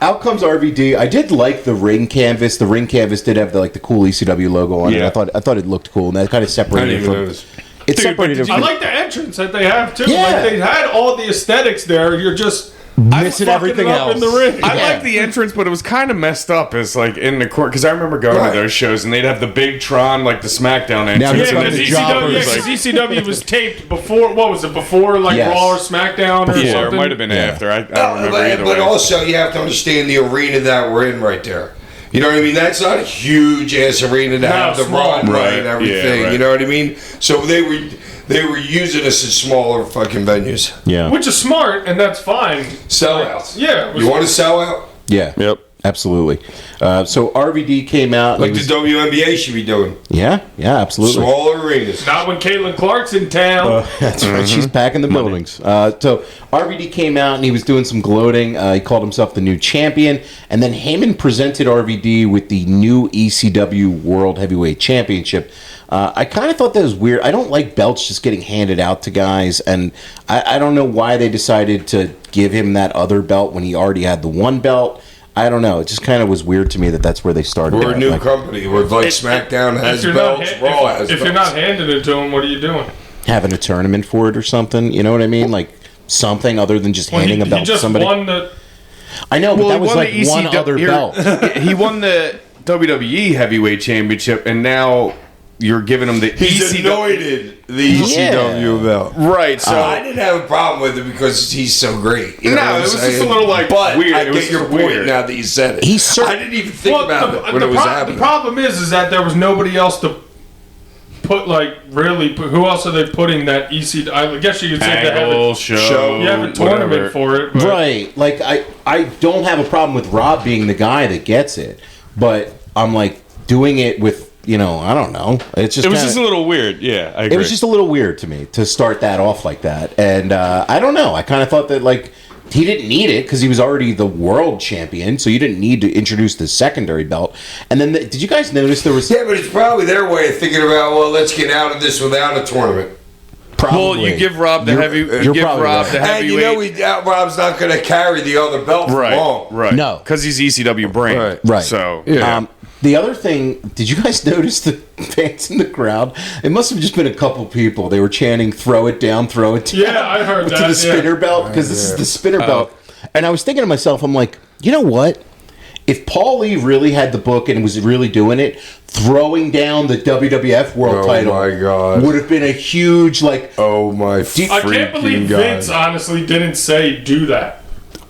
Out comes RVD. I did like the ring canvas. The ring canvas did have the cool ECW logo on it. Yeah. I thought it looked cool, and that kind of separated I it didn't even from. notice. It Dude, separated but it did I from. like the entrance that they have too. Yeah. Like they had all the aesthetics there. You're just Missing fucking everything it up else. in the ring. I Yeah. like the entrance, but it was kind of messed up as like in the court because I remember going Right. to those shows and they'd have the big Tron like the SmackDown entrance. Now it's Yeah, like and the then because ECW, jobbers, like- ECW was taped before. What was it? Before like Yes. Raw or SmackDown or yeah, something. it might have been Yeah. after. I don't remember either but way. also, you have to understand the arena that we're in right there. You know what I mean? That's not a huge ass arena to No, have the small. run Right. and everything. Yeah, right. You know what I mean? So they were using us in smaller fucking venues. Yeah. Which is smart, and that's fine. Sellouts. Yeah, it was- You want to sell out? Yeah. Yep. Absolutely. So RVD came out. and Like he the was- WNBA should be doing. yeah, absolutely. Smaller arenas. Not when Caitlin Clark's in town. That's right. She's packing the buildings. So RVD came out and he was doing some gloating. He called himself the new champion. And then Heyman presented RVD with the new ECW World Heavyweight Championship. I kind of thought that was weird. I don't like belts just getting handed out to guys. And I don't know why they decided to give him that other belt when he already had the one belt. I don't know. It just kind of was weird to me that that's where they started. We're a at. new Like, company. We're like SmackDown has If you're not belts, ha- Raw if, has if you're belts. not handing it to him, what are you doing? having a tournament for it or something. You know what I mean? Like something other than just handing a belt he to just somebody. won the. I know, but Well, that he was won like the one ECW other belt. He won the WWE Heavyweight Championship, and now you're giving him the He's ECW. anointed the ECW belt. Right, so I didn't have a problem with it because he's so great. You know No, what I'm it was just saying? a little, like, but weird. I It was get your just point weird. now that you said it. He's cer- I didn't even think about it when the it was pro- happening. The problem is that there was nobody else to put who else are they putting that EC? I guess you could say they have angle, a, show, you have a tournament whatever. for it, but Right. Like I don't have a problem with Rob being the guy that gets it, but I'm like doing it with, I don't know. It's just It was kinda- just a little weird. Yeah, I agree. it was just a little weird to me to start that off like that. And I don't know. I kind of thought that like he didn't need it because he was already the world champion, so you didn't need to introduce the secondary belt. And then did you guys notice there was Yeah, but it's probably their way of thinking about, well, let's get out of this without a tournament. probably Well, you give Rob the You're- you you're give probably Rob right. the And you know heavyweight. Rob's not going to carry the other belt for long. Right. No. because he's ECW brand. Right. Right. So Yeah. The other thing, did you guys notice the fans in the crowd? It must have just been a couple people. They were chanting, "Throw it down, throw it down." Yeah, I heard to that, the yeah. spinner belt because this is the spinner belt. And I was thinking to myself, I'm like, you know what? If Paul Lee really had the book and was really doing it, throwing down the WWF World Oh title my God. would have been a huge Oh my I can't believe freaking God. Vince honestly didn't say do that.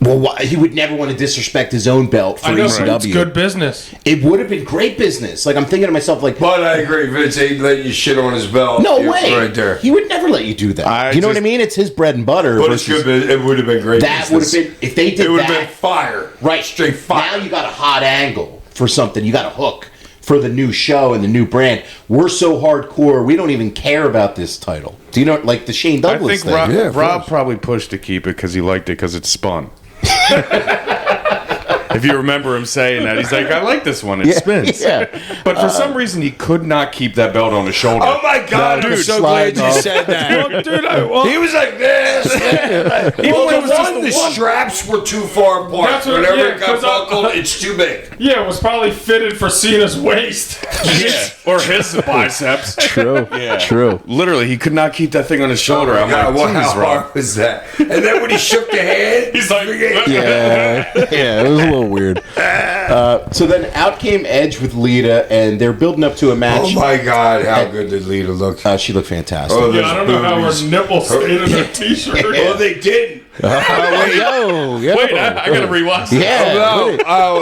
Well, why, he would never want to disrespect his own belt for I know ECW. it's good business. It would have been great business. Like I'm thinking to myself, like, But I agree, Vince ain't let you shit on his belt. no You're way, Right there. He would never let you do that. I You know what I just- mean? It's his bread and butter. But it's versus- good. It would have been great. That would have business. been if they did It would have that. been fire. Right, Straight fire. Now you got a hot angle for something. You got a hook for the new show and the new brand. We're so hardcore, we don't even care about this title. Do you know, like the Shane I Douglas think thing? Yeah, of Rob course. probably pushed to keep it because he liked it because it's spun. If you remember him saying that, he's like, "I like this one. It spins." Yeah. But for some reason, he could not keep that belt on his shoulder. Oh my God! No, I'm dude, so glad sliding you off. said that. Well, dude, He was like this. when Well, it was just the the one- straps were too far apart. That's what- Whenever yeah, it got 'cause I- buckled, it's too big. yeah, it was probably fitted for Cena's waist. Yeah, or his biceps. True. Yeah, True. Literally, he could not keep that thing on his shoulder. I'm God, like, how "Jeez, Rob." hard was that? And then when he shook the hand, He's like, Yeah, yeah, it was a little weird. So then out came Edge with Lita, and they're building up to a match. oh my God, how good did Lita look? She looked fantastic. Oh, Yeah, I don't know how her Boobies. nipples stayed in her t-shirt. Oh, they didn't. Yo, yo. Wait, I gotta rewatch that. Yeah. No, what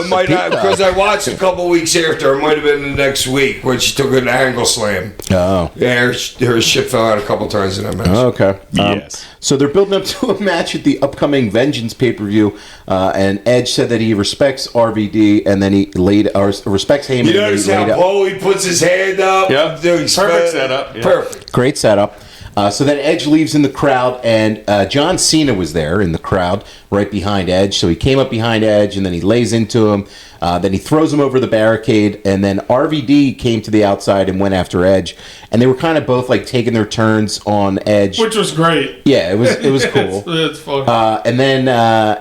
it- it might not, Peacock. because I watched a couple weeks after. It might have been the next week when she took an angle slam. Oh. Yeah, her shit fell out a couple times in that match. Okay. Yes. So they're building up to a match at the upcoming Vengeance pay-per-view, and Edge said that he respects RVD, and then he respects Heyman. You and notice he laid how out- Bowie puts his hand up? Yep. Doing Perfect setup, yeah. Perfect. Great setup. So then Edge leaves in the crowd, and John Cena was there in the crowd, right behind Edge. So he came up behind Edge, and then he lays into him. Then he throws him over the barricade, and then RVD came to the outside and went after Edge. And they were kind of both like taking their turns on Edge. Which was great. Yeah, it was cool. It's fun. And then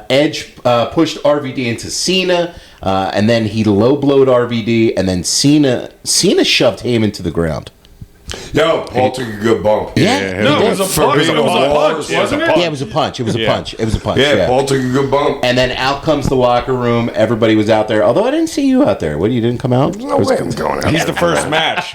Edge pushed RVD into Cena, and then he low blowed RVD, and then Cena shoved Heyman to the ground. Yo, Paul took a good bump. Yeah. No, it was a punch. It was a punch, Yeah, wasn't it? Yeah, it was a punch. It was a punch. It was a punch. Yeah, Paul took a good bump. And then out comes the locker room. Everybody was out there. Although I didn't see you out there. What, you didn't come out? No way I'm going out. He's the first match.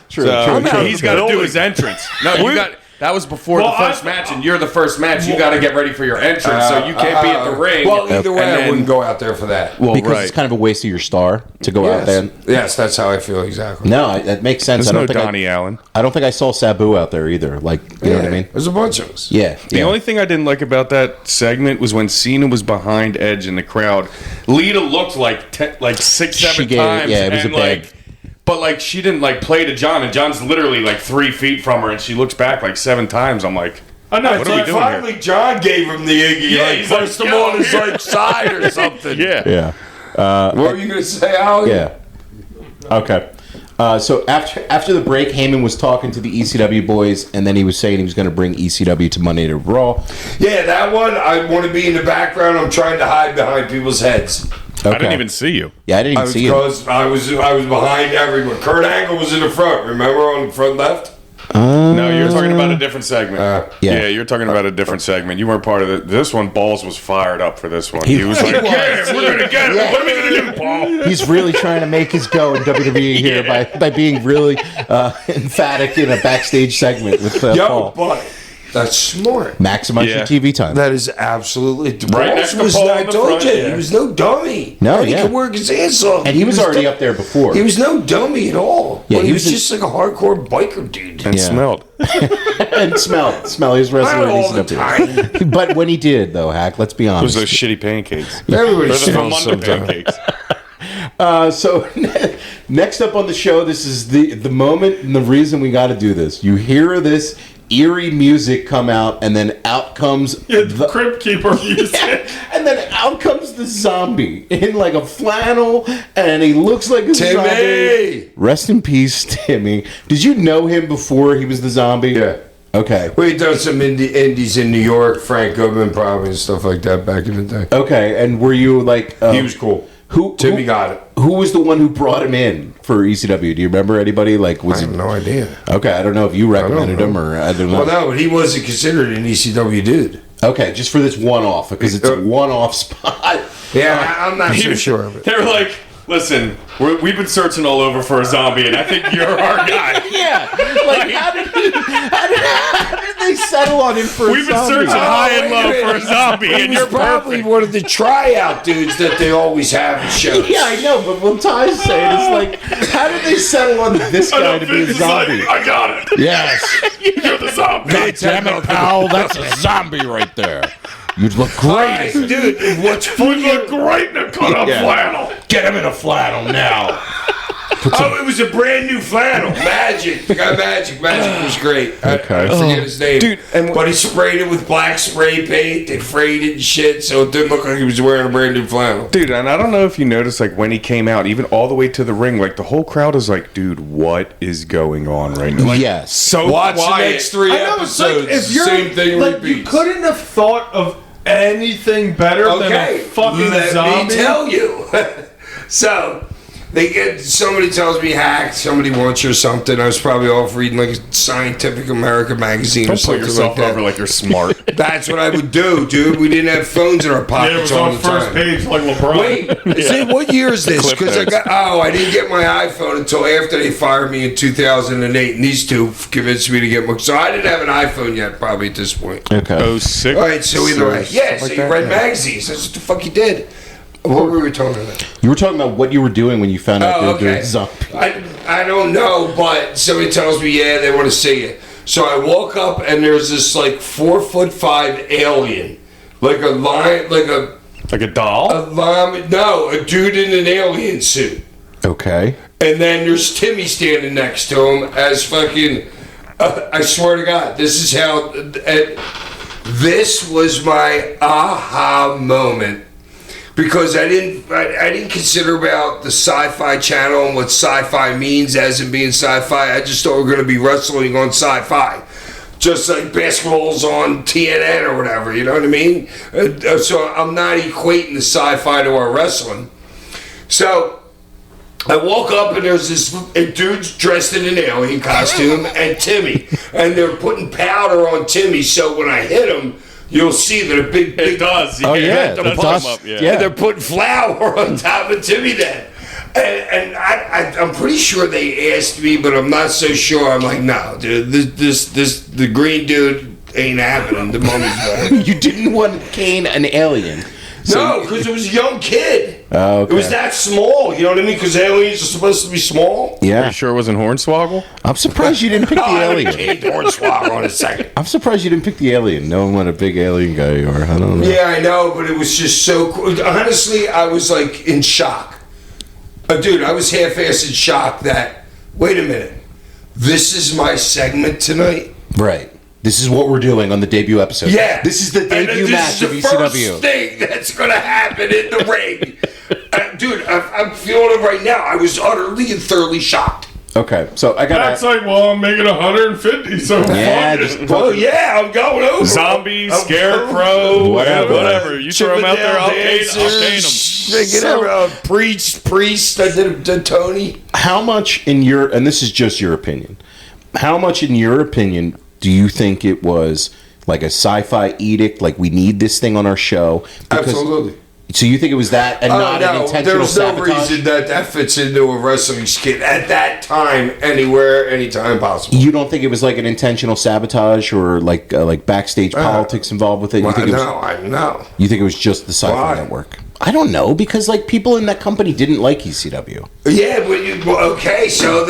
True, So true, true. he's got to do his entrance. No, you got. That was before Well, the first match, and you're the first match. You got to get ready for your entrance, so you can't be at the ring. Well, either way, and I then- wouldn't go out there for that. Well, Because right. it's kind of a waste of your star to go out there. Yes, that's how I feel exactly. No, that makes sense. There's I no don't think Donnie Allen. I don't think I saw Sabu out there either. Like, you know what I mean? There's a bunch of us. Yeah. The yeah. only thing I didn't like about that segment was when Cena was behind Edge in the crowd. Lita looked like 6, 7 She gave- times. yeah, it was and a bad- like, but like she didn't like play to John, and John's literally like 3 feet from her, and she looks back like 7 times. I'm like, I know. What are we doing here? Finally, John gave him the Iggy. Yeah, like, he's like, pushed him "Get on over his here." like side or something. yeah. Yeah. What were you gonna say, Al? Yeah. Okay. So after the break, Heyman was talking to the ECW boys, and then he was saying he was going to bring ECW to Monday Night Raw. Yeah, that one. I want to be in the background. I'm trying to hide behind people's heads. Okay. I didn't even see you. Yeah, I didn't even see you. Because I was behind everyone. Kurt Angle was in the front. Remember on the front left? No, you're talking about a different segment. yeah. Yeah, you're talking about a different segment. You weren't part of it. This one, Balls was fired up for this one. He was like, yeah, we're going to get him. Yeah. What are we going to do, Paul? He's really trying to make his go in WWE here by being really emphatic in a backstage segment with Yo, Paul. but that's smart. Maximize Yeah. your TV time. That is absolutely Right next to was, Paul I in the told front, you, yeah. he was no dummy. No, And he yeah. could work his ass off. And he was already du- up there before. He was no dummy at all. Yeah, Well, he he was was a- just like a hardcore biker dude. And Yeah. smelled. And smell. He was wrestling Not all the ECW. But when he did, though, Hack, let's be It was honest. those shitty pancakes. Everybody Those are the smells Monday sometimes. pancakes. So next up on the show, this is the moment and the reason we got to do this. You hear this eerie music come out, and then out comes The Crypt Keeper music. and then out comes the zombie in like a flannel, and he looks like a zombie. Timmy! Rest in peace, Timmy. Did you know him before he was the zombie? Yeah. Okay. We done some indies in New York, Frank Goodman probably and stuff like that back in the day. Okay. And were you like? He was cool. Timmy got it. Who was the one who brought him in for ECW? Do you remember anybody? Like, I was have it? no idea. Okay, I don't know if you recommended know. him or I don't know. Well, no, but he wasn't considered an ECW dude. Okay, just for this one-off because it's a one-off spot. Yeah, I'm not so sure of it. They were like, listen, we've been searching all over for a zombie, and I think you're our guy. Yeah, like how did they settle on him for? We've a been zombie? searching high and wait a low minute. for a zombie, He and was you're probably perfect. one of the tryout dudes that they always have in shows. Yeah, I know, but what Ty's saying is like, how did they settle on this guy to be a He's zombie? like, I got it. Yes. You're the zombie. God damn it, pal! That's a zombie right there. You'd look Hey, great. dude, what's You funny? look great in a cut-up Yeah. flannel. Get him in a flannel now. Oh, it was a brand new flannel. Magic. The guy Magic. Magic was great. Okay. I forget his name. Dude, but he sprayed it with black spray paint. They frayed it and shit, so it didn't look like he was wearing a brand new flannel. Dude, and I don't know if you noticed, like, when he came out, even all the way to the ring, like, the whole crowd is like, dude, what is going on right now? Like, Yes. so Watch quiet. the next 3 I know, it's like, episodes. if you're, Same thing like, repeats. you couldn't have thought of anything better than Okay, a fucking let zombie. me tell you. So, somebody tells me hacked, somebody wants you or something. I was probably off reading like a Scientific American magazine or Don't put something yourself like that. over like you're smart. That's what I would do, dude. We didn't have phones in our Yeah, it pockets was all on the first time. page like LeBron. Wait, what year is this? Clip Because notes. I didn't get my iPhone until after they fired me in 2008, and these two convinced me to get my. So I didn't have an iPhone yet, probably at this point. Okay. 06. All right, so either way, yeah. So like you that? read magazines. That's what the fuck you did. What were we talking about? You were talking about what you were doing when you found out Oh, that there okay. was a zombie. I don't know, but somebody tells me, yeah, they want to see it. So I woke up and there's this like 4'5" alien, like a lion, like a doll? no, a dude in an alien suit. Okay. And then there's Timmy standing next to him as fucking. I swear to God, this is how. This was my aha moment. Because I didn't consider about the Sci-Fi Channel and what sci-fi means as in being sci-fi. I just thought we were going to be wrestling on sci-fi, just like basketball's on TNN or whatever. You know what I mean? So I'm not equating the sci-fi to our wrestling. So I woke up and there's this dude's dressed in an alien costume and Timmy, and they're putting powder on Timmy. So when I hit him, you'll see that a big. It does. Oh yeah, it it does does. come up, yeah. And they're putting flour on top of Timmy then. And I'm pretty sure they asked me, but I'm not so sure. I'm like, no, dude, the green dude ain't happening. The mummy's better. You didn't want Kane an alien. No, because it was a young kid. Oh, okay. It was that small, you know what I mean? Because aliens are supposed to be small. Yeah. Are you sure it wasn't Hornswoggle? I'm surprised you didn't pick the alien. Kane Hornswoggle in a second. I'm surprised you didn't pick the alien, knowing what a big alien guy you are. I don't know. Yeah, I know, but it was just so cool. Honestly, I was like in shock. Dude, I was half-assed in shock that, wait a minute, this is my segment tonight? Right. This is what we're doing on the debut episode. Yeah. This is the debut match of This is the ECW. first thing that's going to happen in the ring. Dude, I'm feeling it right now. I was utterly and thoroughly shocked. Okay, so I got That's like, well, I'm making 150 so far. Yeah, just Well, yeah, I'm going over. Zombie, I'm Scarecrow, Whatever. whatever. You throw them out there, I'll cane them. So, priest. I did a Tony. how much in your, and this is just your opinion, how much in your opinion do you think it was like a sci-fi edict, like we need this thing on our show? Because- Absolutely. So you think it was that and not an intentional there's no sabotage? reason that fits into a wrestling skit at that time, anywhere, anytime possible. You don't think it was like an intentional sabotage or like backstage politics involved with it? You Well, think it was, I know. you think it was just the Sci-Fi Why? Network? I don't know, because like people in that company didn't like ECW. Yeah, okay, so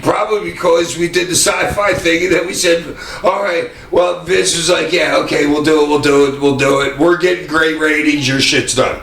probably because we did the sci-fi thing, and then we said, all right, well, Vince was like, yeah, okay, we'll do it. We're getting great ratings, your shit's done.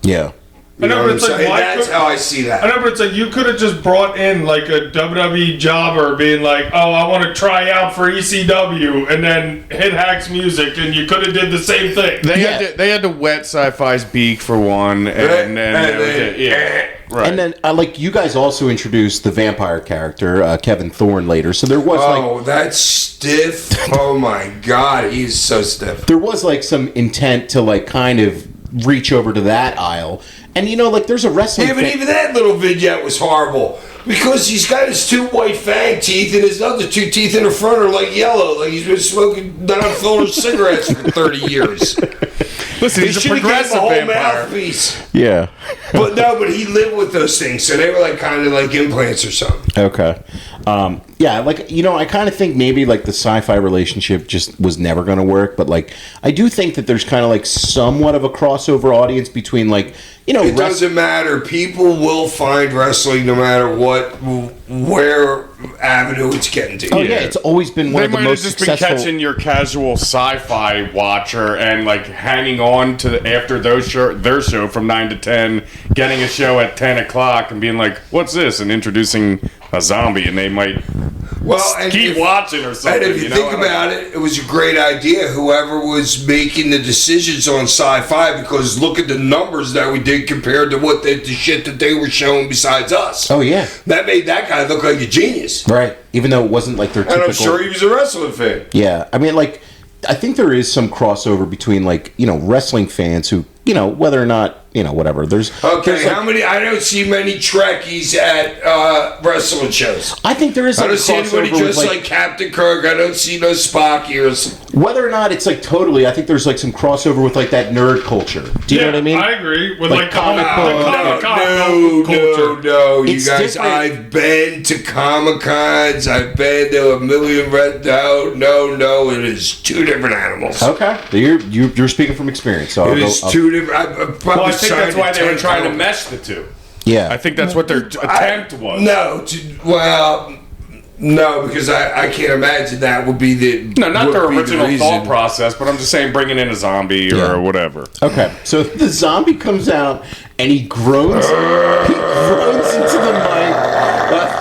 Yeah. You I know, know but what I'm it's like, saying? why That's could- how I see that. I know, but it's like you could have just brought in like a WWE jobber being like, oh, I want to try out for ECW, and then hit Hack's music, and you could have did the same thing. They had to wet Sci-Fi's beak for one, and then that was it. Yeah. Right. And then, like, you guys also introduced the vampire character, Kevin Thorne, later. So there was, like, That's stiff. Oh, my God, he's so stiff. there was, like, some intent to, like, kind of reach over to that aisle. And, you know, like, there's a wrestling Yeah, but even that little vignette was horrible. Because he's got his two white fang teeth and his other two teeth in the front are like yellow. Like he's been smoking non-filler cigarettes for 30 years. Listen, He he's a should have given progressive the whole vampire. mouthpiece. Yeah. But he lived with those things, so they were like kind of like implants or something. Okay. Yeah, like, you know, I kind of think maybe, like, the Sci-Fi relationship just was never going to work. But, like, I do think that there's kind of, like, somewhat of a crossover audience between, like, you know, It doesn't matter. People will find wrestling no matter where avenue it's getting to. Oh, yeah, it's always been one They of the might have most just successful... been catching your casual sci-fi watcher and like hanging on to after their show from 9 to 10, getting a show at 10 o'clock and being like, "What's this?" and introducing a zombie, and they might and keep watching or something. And if you think about it, it was a great idea. Whoever was making the decisions on Sci-Fi, because look at the numbers that we did compared to what the shit that they were showing besides us. Oh, yeah. That made that guy look like a genius. Right. Even though it wasn't, like, their typical... And I'm sure he was a wrestling fan. Yeah, I mean, like, I think there is some crossover between, like, you know, wrestling fans who, you know, whether or not, you know, whatever. There's Okay, like, how many? I don't see many Trekkies at wrestling shows. I think there is. I Like, don't see anybody crossover with, just like Captain Kirk. I don't see no Spock ears. whether or not it's like totally. I think there's like some crossover with like that nerd culture. Do you know what I mean? I agree with Like like, the whole comic book. comic culture. No. You It's guys, different. I've been to Comic Cons. I've been to a million red. No. It is two different animals. Okay, you're speaking from experience. So It is two different. well, I think that's why they were trying to mesh the two. Yeah, I think that's what their attempt was. No, because I can't imagine that would be the No, not their would be the original reason. thought process, but I'm just saying bringing in a zombie Yeah. or whatever. Okay, so the zombie comes out and he groans. He groans into the mic,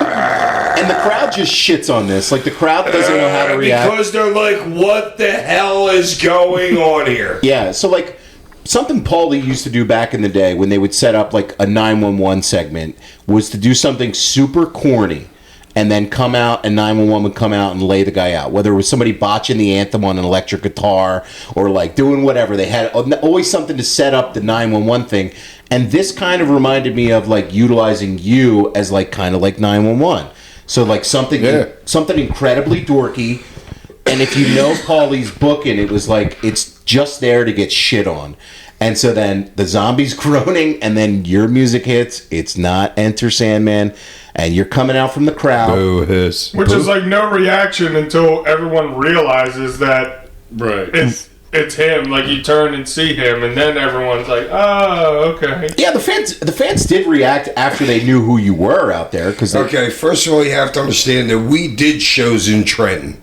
and the crowd just shits on this. Like the crowd doesn't know how to react. Because they're like, what the hell is going on here? Yeah, so like something Paulie used to do back in the day when they would set up like a 911 segment was to do something super corny. And then come out, and 911 would come out and lay the guy out. Whether it was somebody botching the anthem on an electric guitar or like doing whatever, they had always something to set up the 911 thing. And this kind of reminded me of like utilizing you as like kind of like 911. So like something incredibly dorky. And if you know Paulie's booking, it was like it's just there to get shit on. And so then the zombies groaning, and then your music hits. It's not Enter Sandman, and you're coming out from the crowd. Boo hiss. Which is like no reaction until everyone realizes that it's him. Like you turn and see him, and then everyone's like, "Oh, okay." Yeah, the fans did react after they knew who you were out there. Okay, first of all, you have to understand that we did shows in Trenton.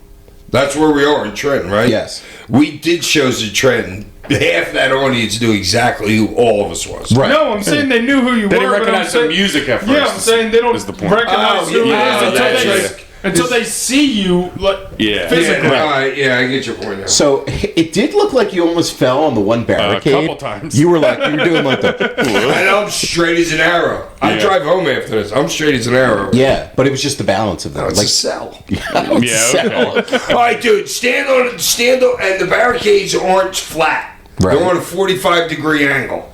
That's where we are in Trenton, right? Yes. We did shows in Trenton. Half that audience knew exactly who all of us was. Right. No, I'm saying they knew who you They were. didn't but I'm recognize the saying- music at first. Yeah, I'm saying they don't is the point. recognize who yeah, it is that's until they see you like physically. Yeah, all right, yeah, I get your point now. So it did look like you almost fell on the one barricade. A couple times. You were doing like the And I'm straight as an arrow. I Yeah. drive home after this. I'm straight as an arrow. yeah, but it was just the balance of that. It's Like a cell. Yeah, okay. All right, dude, stand on, and the barricades aren't flat. Right. They're on a 45-degree angle.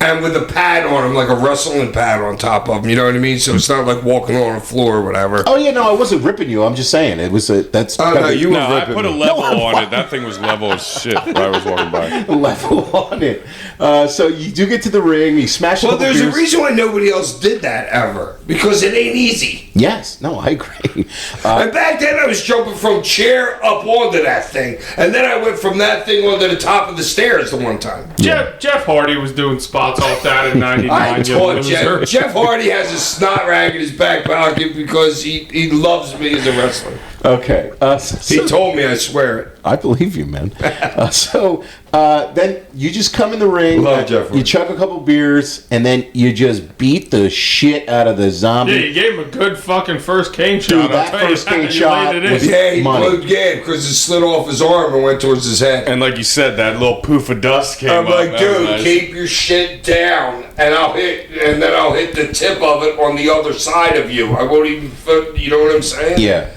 And with a pad on them, like a wrestling pad on top of them, you know what I mean? So it's not like walking on a floor or whatever. Oh yeah, no, I wasn't ripping you. I'm just saying it was that's Oh, no, you were No, I ripping put a me. level No, on it. That thing was level as shit while I was walking by. level on it. So you do get to the ring. You smash. Well, couple there's a beers. reason why nobody else did that ever. Because it ain't easy. Yes, no, I agree. And back then I was jumping from chair up onto that thing. And then I went from that thing onto the top of the stairs the one time. Jeff Hardy was doing spots off that in '99. I taught Jeff Hardy has a snot rag in his back pocket because he loves me as a wrestler. Okay, He told me, I swear it. I believe you, man. Then you just come in the ring. Love Jeff Hardy. You chug a couple beers, and then you just beat the shit out of the zombie. Yeah, you gave him a good fucking first cane shot. Dude, I'll that tell you first cane You shot laid it in. was- Yeah, he Money. blew because it slid off his arm and went towards his head. And like you said, that little poof of dust came I'm up. like, That was dude, nice. keep your shit down, and then I'll hit the tip of it on the other side of you. I won't even, you know what I'm saying? Yeah.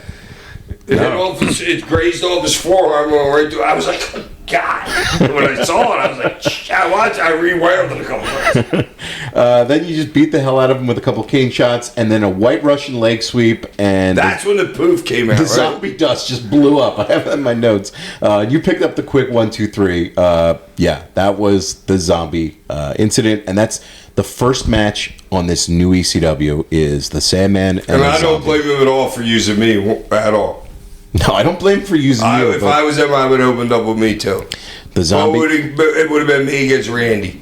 It grazed off his forearm and went right through. I was like, God. When I saw it, I was like, I rewound it a couple times. Then you just beat the hell out of him with a couple cane shots, and then a white Russian leg sweep, and That's when the poof came out, the right? zombie dust just blew up. I have that in my notes. You picked up the quick 1, 2, 3. Yeah, that was the zombie incident, and that's the first match on this new ECW is the Sandman and And the I don't zombie. blame him at all for using me at all. No, I don't blame him for using you. If but I was him, I would have opened up with me too. the zombie. It would have been me against Randy.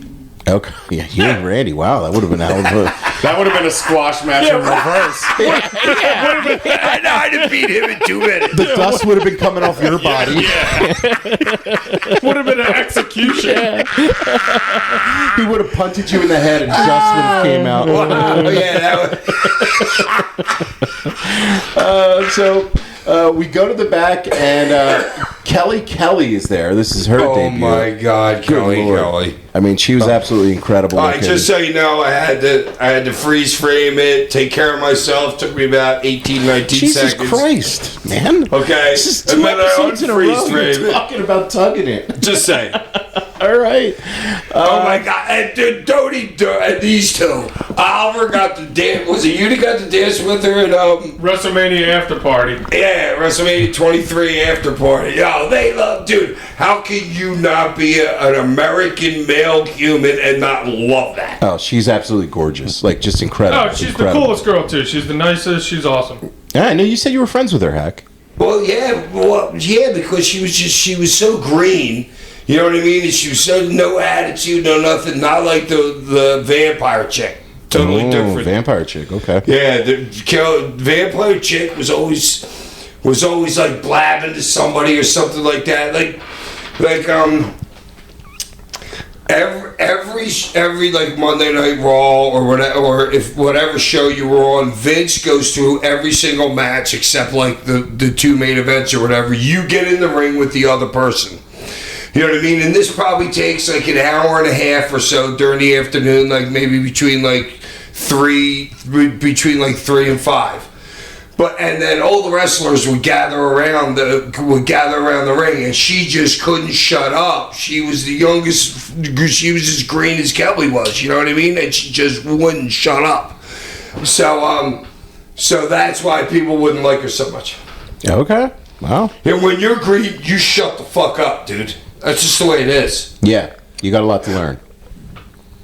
Okay, yeah, you and Randy. Wow, that would have been a hell of a. That would have been a squash match in reverse. I'd have beat him in 2 minutes. The dust would have been coming off your body. Would have been an execution. He would have punted you in the head, and dust would have came out. Oh, yeah, that was. So we go to the back, and Kelly is there. This is her Oh debut. my God, Good Kelly. Lord. I mean, she was absolutely incredible. All right, looking. just so you know, I had to freeze frame it, take care of myself. Took me about 18, 19 Jesus seconds. Christ, man! Okay, This is and 2 then I episodes in a row. unfreeze You're frame it. talking about tugging it. Just say. All right. Oh my God! And dude, and these two. Oliver got to dance. Was it you that got to dance with her at WrestleMania after party. Yeah, WrestleMania 23 after party. Yo, they love, dude. How can you not be an American male human and not love that? Oh, she's absolutely gorgeous. Like, just incredible. Oh, she's incredible. the coolest girl too. She's the nicest. She's awesome. Yeah, I know you said you were friends with her, Hack. Well, yeah, because she was so green. You know what I mean? And she was so no attitude, no nothing. Not like the vampire chick. Totally different. Vampire chick. Okay. Yeah, the vampire chick was always like blabbing to somebody or something like that. Every like Monday Night Raw or whatever, or if whatever show you were on, Vince goes through every single match except like the 2 main events or whatever. You get in the ring with the other person. You know what I mean? And this probably takes like an hour and a half or so during the afternoon, like maybe between 3 and 5. and then all the wrestlers would gather around the ring, and she just couldn't shut up. She was the youngest. She was as green as Kelly was. You know what I mean? And she just wouldn't shut up. So that's why people wouldn't like her so much. Okay. Wow. And when you're green, you shut the fuck up, dude. That's just the way it is. Yeah. You got a lot to learn.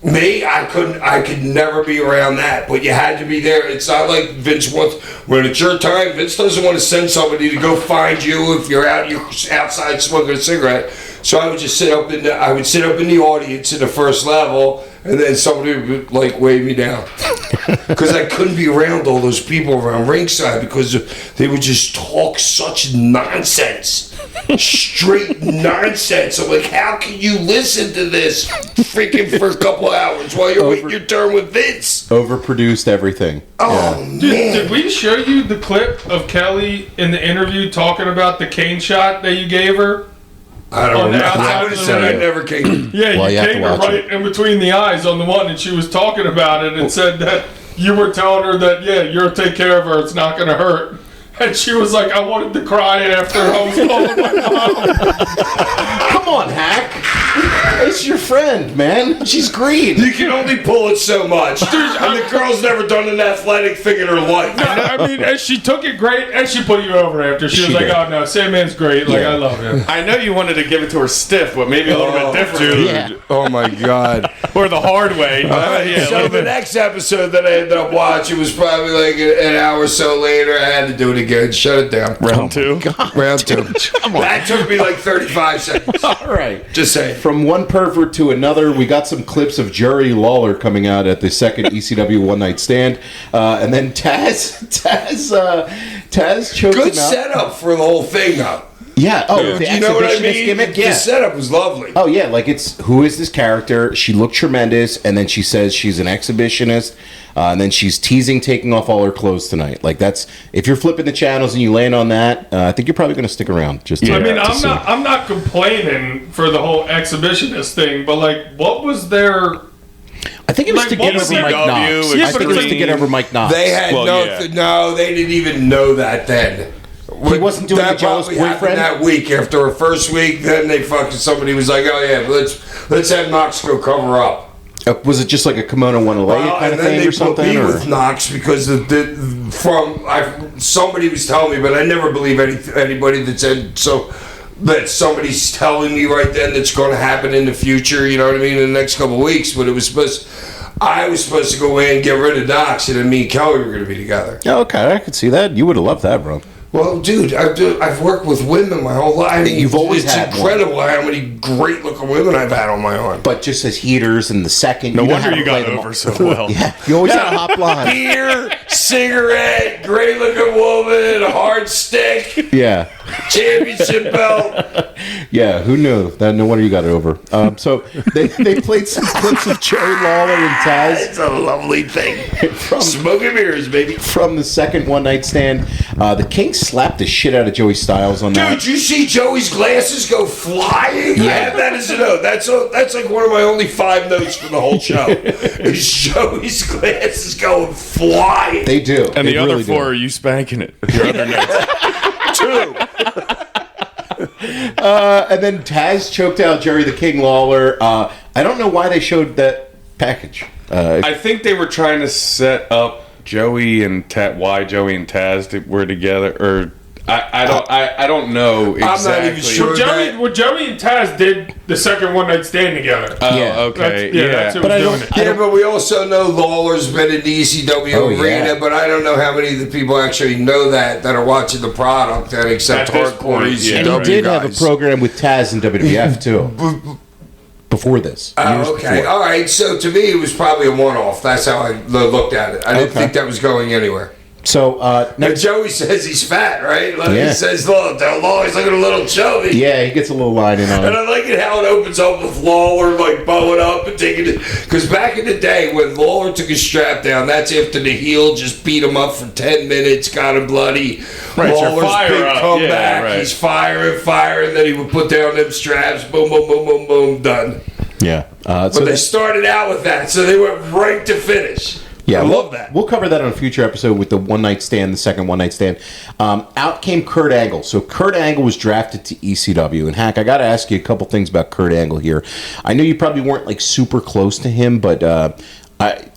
Me, I could never be around that, but you had to be there. It's not like Vince wants, when it's your time, Vince doesn't want to send somebody to go find you if you're outside smoking a cigarette. So I would just sit up in the audience in the first level, and then somebody would like wave me down. Because I couldn't be around all those people around ringside because they would just talk such nonsense. Straight nonsense. I'm like, how can you listen to this freaking for a couple hours while you're waiting your turn with Vince? Overproduced everything. Oh, Yeah. man. Did we show you the clip of Kelly in the interview talking about the cane shot that you gave her? I don't On the know. outside I would have of said the I ring. never came. Yeah, Well, you you have to came her watch right in between the eyes on the one, and she was talking about it and said that you were telling her that, yeah, you'll take care of her, it's not going to hurt. And she was like, I wanted to cry after I was calling my mom. Come on, Hack. It's your friend, man. She's green. You can only pull it so much. And the girl's never done an athletic thing in her life. I mean, and she took it great, and she put you over after. She was She like, did. oh, no, Sandman's great. Like, Yeah. I love him. I know you wanted to give it to her stiff, but maybe a little bit different. Dude. Yeah. Oh, my God. Or the hard way. Yeah, So like the the- next episode that I ended up watching was probably like an hour or so later. I had to do it again. Shut it down. round two. Round two. That took me like 35 seconds. All right. Just saying. From one pervert to another, we got some clips of Jerry Lawler coming out at the second ECW One Night Stand, and then Taz choked Good him out. setup for the whole thing, though. Yeah. Oh, the You know what I exhibitionist mean? gimmick. The Yeah. setup was lovely. Oh yeah, like it's who is this character? She looked tremendous, and then she says she's an exhibitionist, and then she's teasing taking off all her clothes tonight. Like that's if you're flipping the channels and you land on that, I think you're probably going to stick around. Just to, I mean, to see. I'm not complaining for the whole exhibitionist thing, but like, what was their? I think it was like, to what get was over their- Mike Knox. Yeah, I but think it's it was like- to get over Mike Knox. They had Well, no, they didn't even know that then. He wasn't doing that the jealous probably happened boyfriend? that week after her first week. Then they fucking somebody was like, "Oh yeah, let's have Knox go cover up." Was it just like a kimono one leg kind and of then thing they or put something? me Or? with Knox because somebody was telling me, but I never believe anybody that said so. That somebody's telling me right then that's going to happen in the future. You know what I mean? In the next couple of weeks, but I was supposed to go in and get rid of Knox, and then me and Kelly were going to be together. Yeah, okay, I could see that. You would have loved that, bro. Well, dude, I've worked with women my whole life. I mean, You've always had It's incredible how many great-looking women I've had on my arm. But just as heaters in the second. No you know wonder how to you play got them over all. so well. Yeah, you always had a hot blonde. Beer, cigarette, great-looking woman, a hard stick, Yeah, championship belt. yeah. Who knew? That no wonder you got it over. So they played some clips of Jerry Lawler and Taz It's a lovely thing. from Smoking mirrors, baby. from the second one night stand. The King slapped the shit out of Joey Styles on that. Dude, you see Joey's glasses go flying? I have that as a note. That's like one of my only 5 notes for the whole show. Is Joey's glasses going flying? They do. And They the other really 4 do. are you spanking it. Your other notes. 2. And then Taz choked out Jerry the King Lawler. I don't know why they showed that package. I think they were trying to set up Joey and why Joey and Taz were together, or I don't know exactly. not even sure. Well, Joey and Taz did the second one night stand together. Oh, Yeah. okay, That's who But was I doing don't- it. Yeah, but we also know Lawler's been in the ECW Oh, arena, yeah. but I don't know how many of the people actually know that are watching the product that except At this hardcore point, ECW yeah. And he did guys. have a program with Taz in WWF too. Before this. Years Oh, okay. before. All right. So to me, it was probably a one-off. That's how I looked at it. I didn't Okay. think that was going anywhere. So Now, next, Joey says he's fat, right? Like Yeah. He says, "Look, Lawler's looking a little chubby." yeah, he gets a little line in on And it. I like it how it opens up with Lawler like bowing up and taking it. Because back in the day when Lawler took his strap down, that's after the heel just beat him up for 10 minutes, got him bloody. Right, it's your Lawler's fire big up. comeback. Yeah, right. He's firing, then he would put down them straps. Boom, boom, boom, boom, boom, done. Yeah. But So they they, started out with that, so they went right to finish. Yeah, I we'll- love that. We'll cover that on a future episode with the one night stand, the second one night stand. Out came Kurt Angle. So Kurt Angle was drafted to ECW. And Hack, I got to ask you a couple things about Kurt Angle here. I know you probably weren't like super close to him, but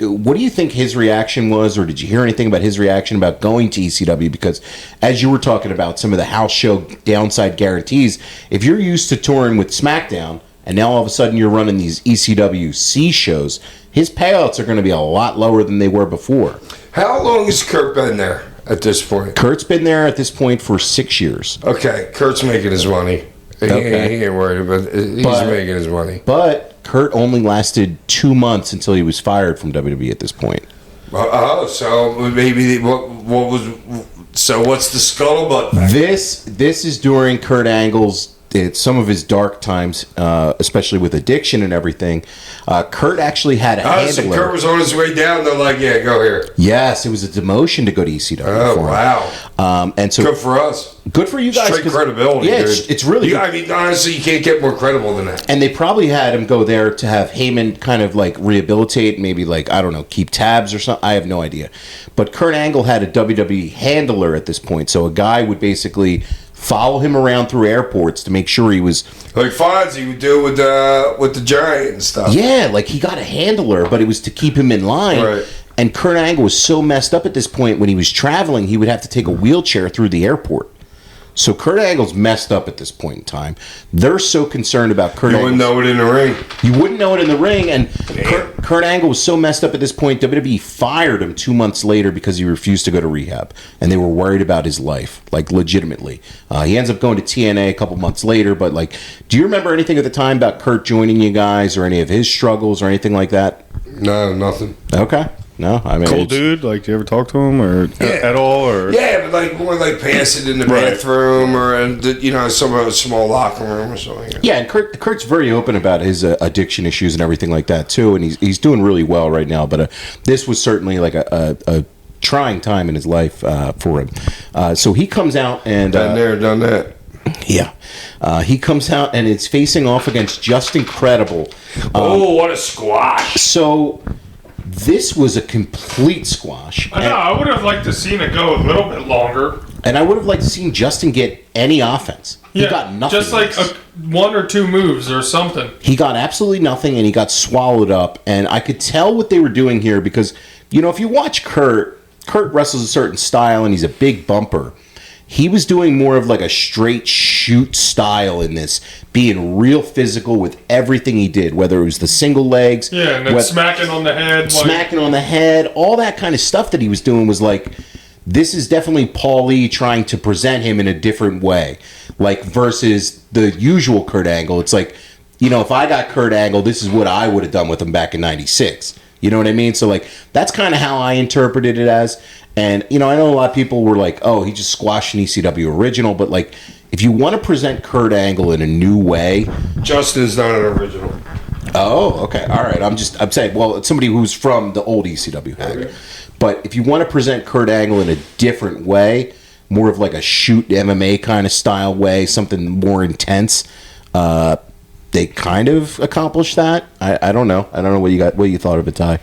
what do you think his reaction was, or did you hear anything about his reaction about going to ECW? Because as you were talking about some of the house show downside guarantees, if you're used to touring with SmackDown and now all of a sudden you're running these ECW C shows, his payouts are going to be a lot lower than they were before. How long has Kurt been there at this point? Kurt's been there at this point for 6 years. Okay, Kurt's making his money. Okay. He ain't worried about it. He's making his money. But Kurt only lasted 2 months until he was fired from WWE at this point. So maybe what was? So what's the scuttlebutt factor? This is during Kurt Angle's some of his dark times, especially with addiction and everything. Kurt actually had a So handler. Kurt was on his way down. They're like, yeah, go here. Yes, it was a demotion to go to ECW. Oh, for him. wow. And so Good for us. good for you guys. Straight 'cause- credibility, Yeah, dude. it's really good. I mean, honestly, you can't get more credible than that. And they probably had him go there to have Heyman kind of like rehabilitate, maybe like, I don't know, keep tabs or something. I have no idea. But Kurt Angle had a WWE handler at this point. So a guy would basically follow him around through airports to make sure he was... Like Fonzie would do with the Giant and stuff. Yeah, like he got a handler, but it was to keep him in line. Right. And Kurt Angle was so messed up at this point, when he was traveling, he would have to take a wheelchair through the airport. So Kurt Angle's messed up at this point in time. They're so concerned about Kurt You Angle. wouldn't know it in the ring. You wouldn't know it in the ring, and Kurt Angle was so messed up at this point, WWE fired him 2 months later because he refused to go to rehab, and they were worried about his life, like legitimately. He ends up going to TNA a couple months later, but like, do you remember anything at the time about Kurt joining you guys, or any of his struggles, or anything like that? No, nothing. Okay. No, I mean, Cool it's- dude. Like, do you ever talk to him or at all? Or Yeah, but like more like pass it in the Right. bathroom or in the, some a small locker room or something. Yeah, and Kurt's very open about his addiction issues and everything like that too, and he's doing really well right now. But this was certainly like a trying time in his life for him. So he comes out and Done there, done that. yeah, he comes out and it's facing off against Just Incredible. Oh, what a squash! So this was a complete squash, I know. I would have liked to seen it go a little bit longer. and I would have liked to seen Justin get any offense. He got nothing. Just like one or two moves or something. He got absolutely nothing, and he got swallowed up. And I could tell what they were doing here because, if you watch Kurt wrestles a certain style, and he's a big bumper. He was doing more of like a straight shoot style in this, being real physical with everything he did, whether it was the single legs. Yeah, and then smacking on the head. Smacking on the head, all that kind of stuff that he was doing was like, this is definitely Paul Lee trying to present him in a different way. Like, versus the usual Kurt Angle. It's like, if I got Kurt Angle, this is what I would have done with him back in 96. You know what I mean? So, like, that's kind of how I interpreted it as. And, I know a lot of people were like, oh, he just squashed an ECW original. But, like, if you want to present Kurt Angle in a new way. Justin's not an original. Oh, okay. All right. I'm saying, well, it's somebody who's from the old ECW hack. Okay. But if you want to present Kurt Angle in a different way, more of like a shoot MMA kind of style way, something more intense, they kind of accomplished that. I don't know. I don't know what you thought of it, Ty.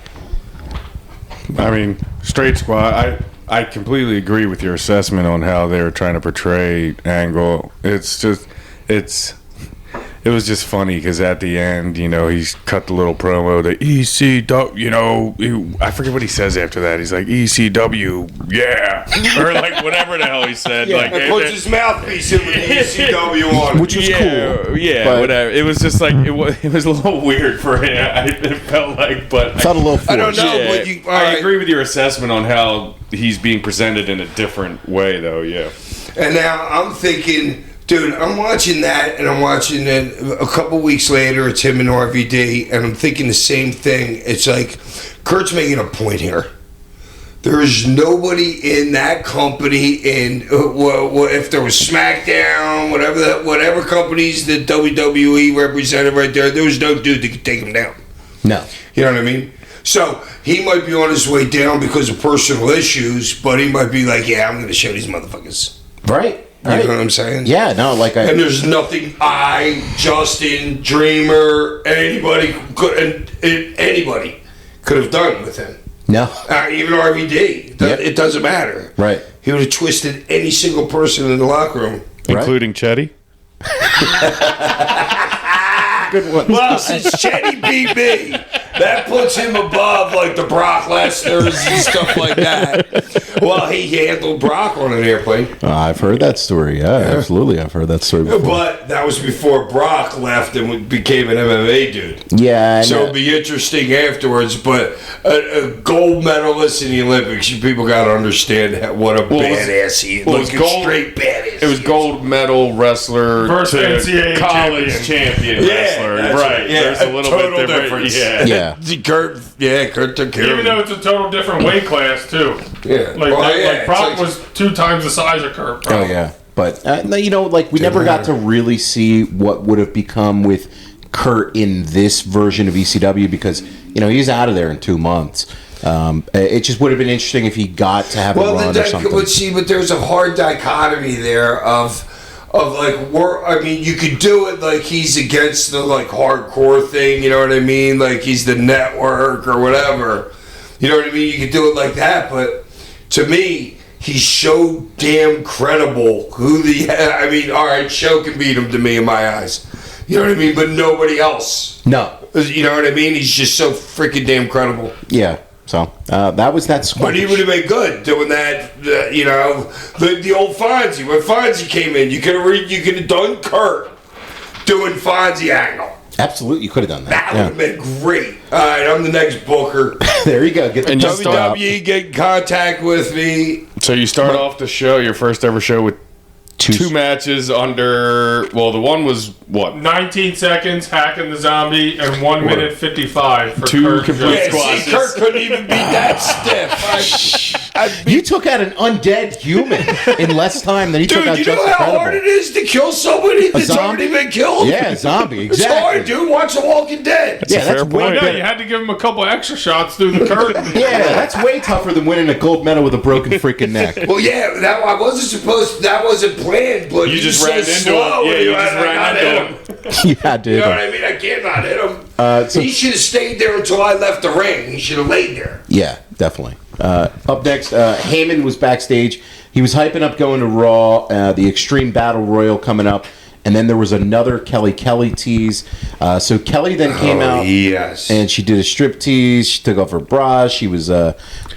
I mean, straight squad. I completely agree with your assessment on how they were trying to portray Angle. It was just funny because at the end, he's cut the little promo, the ECW, I forget what he says after that. He's like, ECW, yeah. Or like whatever the hell he said. Yeah, like, And puts his mouthpiece in with the ECW on it. Which was cool. Yeah, but whatever. It was just like, it was a little weird for him. It felt like, but felt a little forced. I don't know. yeah, but you, all I right. agree with your assessment on how he's being presented in a different way, though. Yeah. And now I'm thinking, dude, I'm watching that, and I'm watching it a couple weeks later. It's him and RVD, and I'm thinking the same thing. It's like, Kurt's making a point here. There is nobody in that company, if there was SmackDown, whatever companies that WWE represented right there, there was no dude that could take him down. No. You know what I mean? So he might be on his way down because of personal issues, but he might be like, yeah, I'm going to show these motherfuckers. Right. You know what I'm saying? Yeah, no, like And there's nothing Justin, Dreamer, anybody could have done with him. No. Even RVD. Yep. It doesn't matter. Right. He would have twisted any single person in the locker room. Including Chetty. Good one. Well, since Chetty beat me, that puts him above like the Brock Lesnar's and stuff like that. Well, he handled Brock on an airplane. I've heard that story. Yeah, absolutely. I've heard that story before. But that was before Brock left and became an MMA dude. Yeah. So it'll be interesting afterwards. But a gold medalist in the Olympics, you people got to understand what a badass he is. Like a straight badass. It was gold medal wrestler Versus to NCAA college champion wrestler. that's right. Yeah, There's a little total bit different. difference. Yeah. Kurt took care of Even him. though it's a total different weight class too. Yeah. Like, Well, like it's Brock like- was 2 times the size of Kurt. Oh, Probably. yeah. But, we never got to really see what would have become with Kurt in this version of ECW because, he's out of there in 2 months. It just would have been interesting if he got to have a run or something. But there's a hard dichotomy there of like you could do it like he's against the like hardcore thing, you know what I mean? Like he's the network or whatever. You know what I mean? You could do it like that, but to me, he's so damn credible. All right, Show can beat him to me in my eyes. You know what I mean? But nobody else. No. You know what I mean? He's just so freaking damn credible. Yeah. So, that was that squash. But he would have been good doing that, the old Fonzie. When Fonzie came in, you could have done Kurt doing Fonzie angle. Absolutely, you could have done that. That would have been great. All right, I'm the next booker. There you go. Get the And dust out. WWE, get in contact with me. So you start off the show, your first ever show, with two matches under. Well, the one was what? 19 seconds, hacking the zombie, and 1 minute 55 for Two Kurt complete Jones. Yeah, squashes. see, Kurt couldn't even be that stiff. You took out an undead human in less time than he took out Dude, you Just know how hard it Incredible. is to kill somebody that's already been killed? Yeah, a zombie. It's Exactly. hard, dude. Watch The Walking Dead. Yeah, a that's fair way point. No, better. you had to give him a couple extra shots through the curtain. Yeah, that's way tougher than winning a gold medal with a broken freaking neck. Well, yeah, that wasn't planned, but You he just was ran so into slow. him. Yeah, you just I ran got into him. him. Yeah, dude. You know what I mean? I can't not hit him. So- He should have stayed there until I left the ring. He should have laid there. Yeah, definitely. Up next, Heyman was backstage. He was hyping up going to Raw, the Extreme Battle Royal coming up, and then there was another Kelly tease. So Kelly then came out, Yes. and she did a strip tease. She took off her bra. She was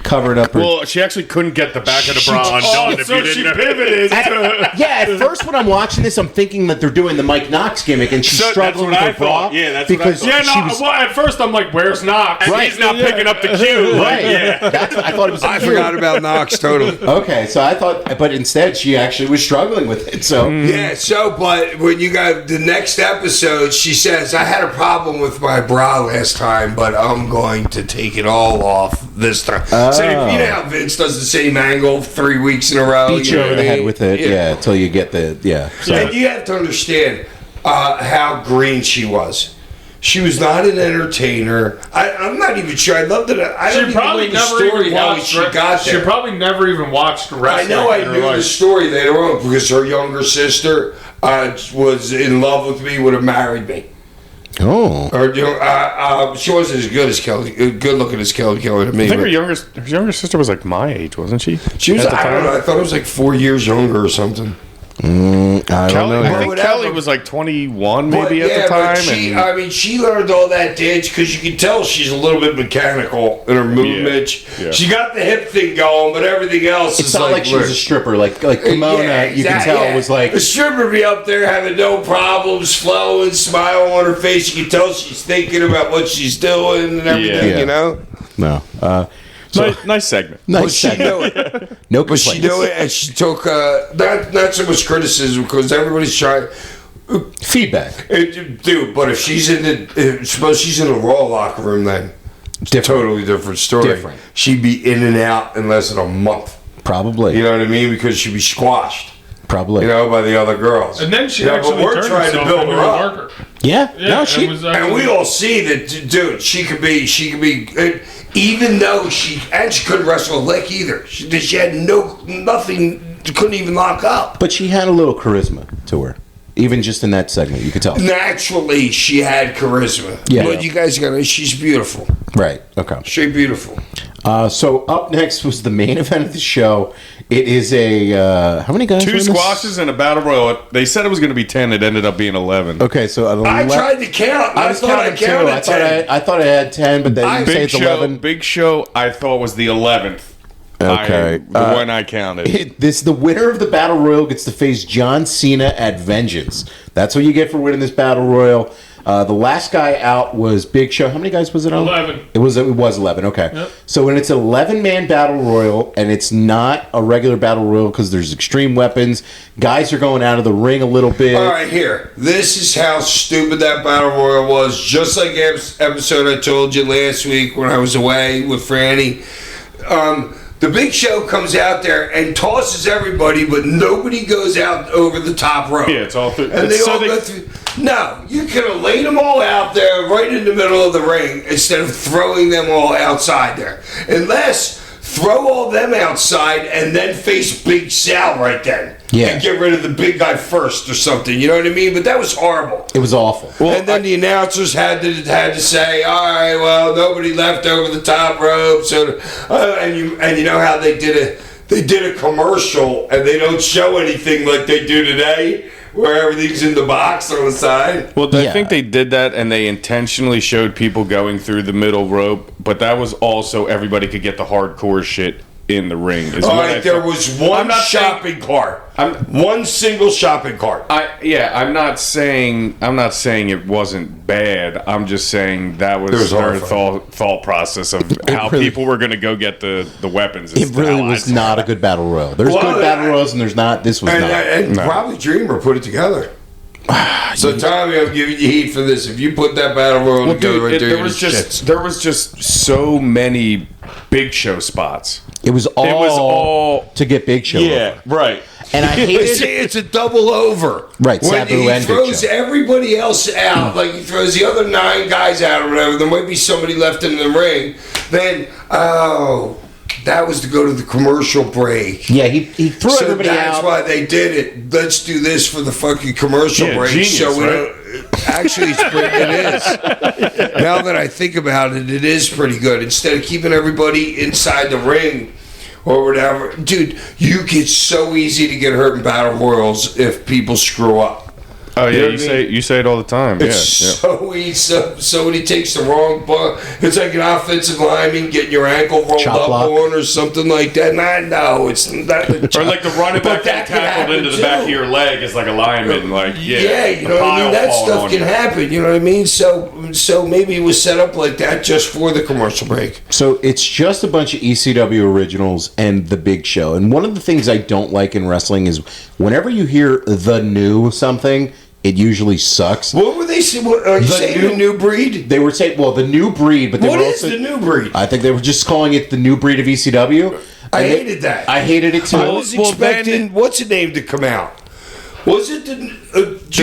covered up her. Well, she actually couldn't get the back of the bra undone if so you she didn't know. pivoted. At first when I'm watching this, I'm thinking that they're doing the Mike Knox gimmick, and she's So, struggling with that's her what I bra. thought. Yeah, that's what I because thought. Yeah, she no. was Well, at first I'm like, "Where's Knox?" And he's not picking up the cue. Like, right. yeah. That's what I thought it was. I forgot about Knox totally. Okay, so I thought, but instead she actually was struggling with it. So Yeah, but when you got the next episode, she says, I had a problem with my bra last time, but I'm going to take it all off this time. So you know how Vince does the same angle 3 weeks in a row? beat you over the head with it, yeah, until you get the So. And you have to understand how green she was. She was not an entertainer. I'm not even sure. I love that. I don't She even probably know the never story even how watched. she got She there. probably never even watched I wrestling. know I in her knew the life. story later on because her younger sister was in love with me, would have married me. Oh, Or she wasn't as good as Kelly, good looking as Kelly to me. I think but her younger sister was like my age, wasn't she? she was. At the I don't time? know. I thought it was like 4 years younger or something. I don't Kelly, know. I think Whatever. Kelly was like 21 But, maybe at the but time. she, and she learned all that dance because you can tell she's a little bit mechanical in her movement. Yeah. She got the hip thing going, but everything else It's is not like she was a stripper, like Kimona. You can tell was like the stripper be up there having no problems, flowing, smile on her face. You can tell she's thinking about what she's doing and everything. Yeah. You know. no. nice segment. Nice Well, she segment. knew it. No But she complaints. knew it, and she took not so much criticism because everybody's trying. Feedback. Dude, but if she's suppose she's in a Raw locker room, then totally different story. Different. She'd be in and out in less than a month. Probably. You know what I mean? Because she'd be squashed. Probably. You know, by the other girls. And then she but actually we're turned trying to herself build into her a up. worker. Yeah. Yeah, No, it she. was And actually- we all see that, dude. She could be. Even though she couldn't wrestle a lick either. She had nothing. She couldn't even lock up. But she had a little charisma to her, even just in that segment. You could tell. Naturally, she had charisma. Yeah. But you guys she's beautiful. Right. Okay. Straight beautiful. So up next was the main event of the show. It is a how many guys? were Two in this? squashes and a battle royal. They said it was going to be 10. It ended up being 11. Okay, so I tried to count. I was thought I counting counted too. 10. I thought I had 10, but then you say it's 11. Big Show, I thought was the 11th. Okay. When I counted. The winner of the battle royal gets to face John Cena at Vengeance. That's what you get for winning this battle royal. The last guy out was Big Show. How many guys was it on? 11. It was 11. Okay. Yep. So when it's an 11-man battle royal and it's not a regular battle royal because there's extreme weapons, guys are going out of the ring a little bit. All right, here. This is how stupid that battle royal was. Just like episode I told you last week when I was away with Franny. The Big Show comes out there and tosses everybody, but nobody goes out over the top rope. Yeah, it's all through. And they all go through. No, you could have laid them all out there right in the middle of the ring instead of throwing them all outside there. Unless throw all them outside and then face Big Sal right then. Yeah. And get rid of the big guy first or something. You know what I mean? But that was horrible. It was awful. And then the announcers had to say, all right, well, nobody left over the top rope. So, and you know how they did a commercial and they don't show anything like they do today, where everything's in the box on the side. Well, I think they did that and they intentionally showed people going through the middle rope, but that was also everybody could get the hardcore shit in the ring. All right, there was one shopping cart. One single shopping cart. I'm not saying it wasn't bad. I'm just saying that was their thought process of how people were going to go get the weapons. It really was not a good battle royal. There's good battle royals and there's not. This was not. And probably Dreamer put it together. So Tommy, I'm giving you heat for this. If you put that battle royal together right there, there was just so many Big Show spots. It was all to get Big Show. Yeah, right. And I hated it's a double over. Right, when Sabu he and Big throws Show. everybody else out, like he throws the other 9 guys out or whatever, there might be somebody left in the ring, then, that was to go to the commercial break. Yeah, he threw everybody out. That's why they did it. Let's do this for the fucking commercial break. Genius, so we right? don't. Actually, it is. Now that I think about it, it is pretty good. Instead of keeping everybody inside the ring or whatever, dude, you get so easy to get hurt in battle royals if people screw up. Oh yeah, You you say it all the time. It's so easy. So when he takes the wrong ball, it's like an offensive lineman getting your ankle rolled Chop up block. on or something like that. And I know it's not. Or like the running back that tackled into the back of your leg is like a lineman. Like Yeah, you know what I mean? That stuff can happen, you know what I mean? So maybe it was set up like that just for the commercial break. So it's just a bunch of ECW originals and the Big Show. And one of the things I don't like in wrestling is whenever you hear the new something, it usually sucks. What were they saying? Are you saying the new breed? They were saying, well, the new breed, but they What were is also, the new breed? I think they were just calling it the new breed of ECW. I hated that. I hated it too. I was expecting, what's the name to come out? Was it the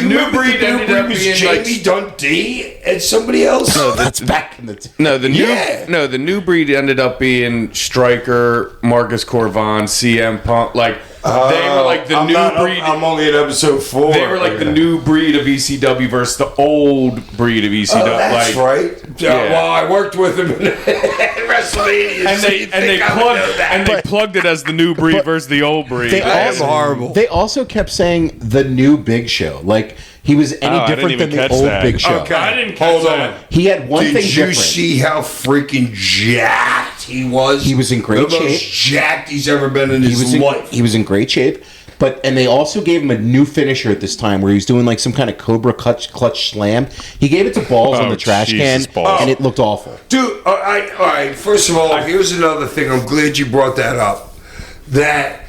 new breed ended up being Jamie Dundee and somebody else? No, that's back in the the new breed ended up being Stryker, Marcus Corvan, CM Punk. Like they were like the new breed. I'm only at episode 4. They were like the new breed of ECW versus the old breed of ECW. That's right. Yeah. Well, I worked with him in WrestleMania, and they plugged it as the new breed versus the old breed. horrible. They also kept saying the new Big Show. Like he was any different than the old Big Show. Okay, I didn't catch that. He had one thing Did you different. see how freaking jacked he was? He was in great the most shape. jacked he's ever been in his life. He was in great shape. And they also gave him a new finisher at this time where he was doing like some kind of Cobra clutch slam. He gave it to Balls on the trash can, and it looked awful. Dude, all right. First of all, here's another thing. I'm glad you brought that up. That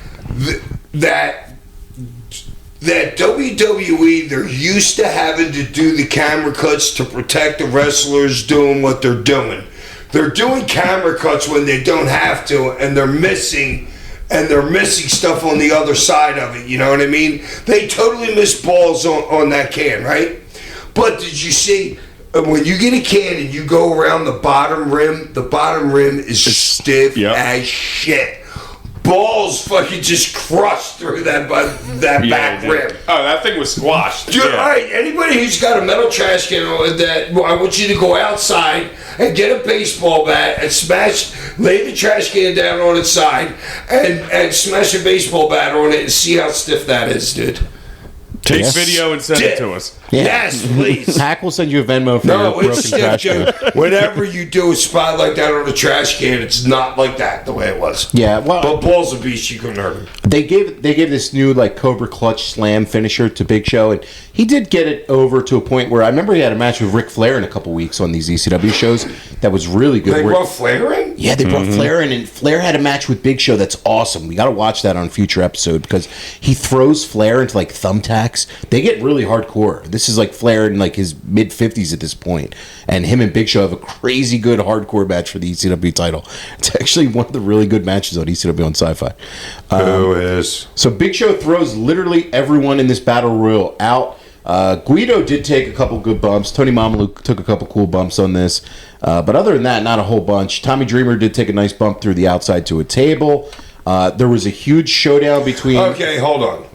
WWE, they're used to having to do the camera cuts to protect the wrestlers doing what they're doing. They're doing camera cuts when they don't have to, and they're missing stuff on the other side of it. You know what I mean? They totally missed Balls on that can, right? But did you see when you get a can and you go around the bottom rim is stiff as shit. balls fucking just crushed through that back rim. Oh, that thing was squashed. Dude, all right, anybody who's got a metal trash can that, I want you to go outside and get a baseball bat and lay the trash can down on its side and smash a baseball bat on it and see how stiff that is, dude. Take Yes. video and send it to us. Yeah. Yes, please. Hack will send you a Venmo for No, your broken it's stiff, trash can. dude. Whenever you do a spot like that on a trash can, it's not like that the way it was. Yeah, well, But balls of beast, you couldn't hurt him. they gave this new like Cobra Clutch Slam finisher to Big Show, and he did get it over to a point where I remember he had a match with Ric Flair in a couple weeks on these ECW shows that was really good. They where- brought Flair in? Yeah, they brought Flair in, and Flair had a match with Big Show that's awesome. We got to watch that on a future episode because he throws Flair into like thumbtacks. They get really hardcore. This is like Flair in like his mid 50s at this point, and him and Big Show have a crazy good hardcore match for the ECW title. It's actually one of the really good matches on ECW on Sci-Fi. Who is? So Big Show throws literally everyone in this battle royal out. Guido did take a couple good bumps. Tony Mamalu took a couple cool bumps on this. But other than that, not a whole bunch. Tommy Dreamer did take a nice bump through the outside to a table. There was a huge showdown between... Okay, hold on.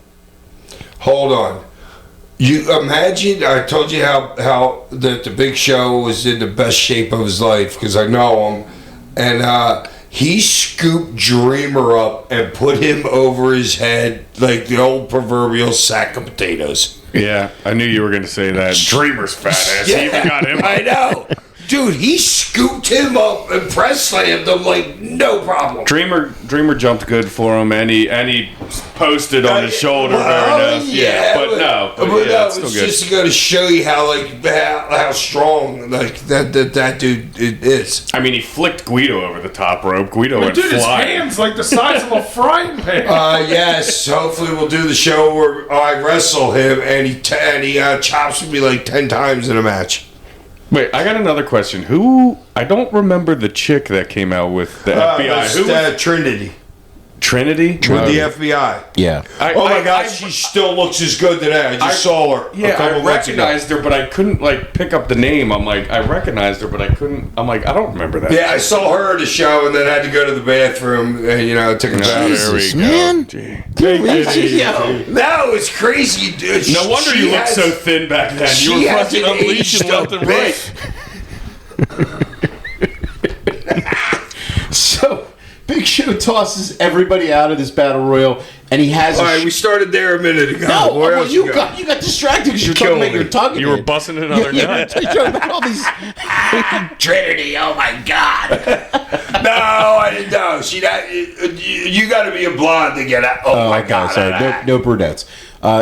You imagine, I told you how the Big Show was in the best shape of his life because I know him. And he scooped Dreamer up and put him over his head like the old proverbial sack of potatoes. Yeah, I knew you were going to say that. Dreamer's fat ass. He even got him. I know. Dude, he scooped him up and press slammed him like no problem. Dreamer jumped good for him, and he posted on his shoulder very nice. Yeah, but no, it's still it's good. just going to show you how strong like that dude is. I mean, he flicked Guido over the top rope. Guido went Dude, his flying. hands like the size of a frying pan. Yes, hopefully we'll do the show where I wrestle him and he chops me like 10 times in a match. Wait, I got another question. I don't remember the chick that came out with the FBI. Who was Trinity. Trinity? With the FBI. Yeah. Oh my God, she still looks as good today. I just saw her. Yeah, I recognized her, but I couldn't like pick up the name. I'm like, I recognized her, but I couldn't. I'm like, I don't remember that. Yeah, I saw her at the show and then had to go to the bathroom and took a bath. Jesus, man. No, it's crazy, dude. No wonder you looked so thin back then. You were fucking unleashing left and right. So Big Show tosses everybody out of this battle royal, and he has. All right, we started there a minute ago. No, Where well, else you go? got distracted because you're Kill talking about me. your tongue. You were busting another nut. You're talking about all these. Trinity, oh my God. No, I didn't know. You got to be a blonde to get out. Oh my Okay, God. sorry, no brunettes.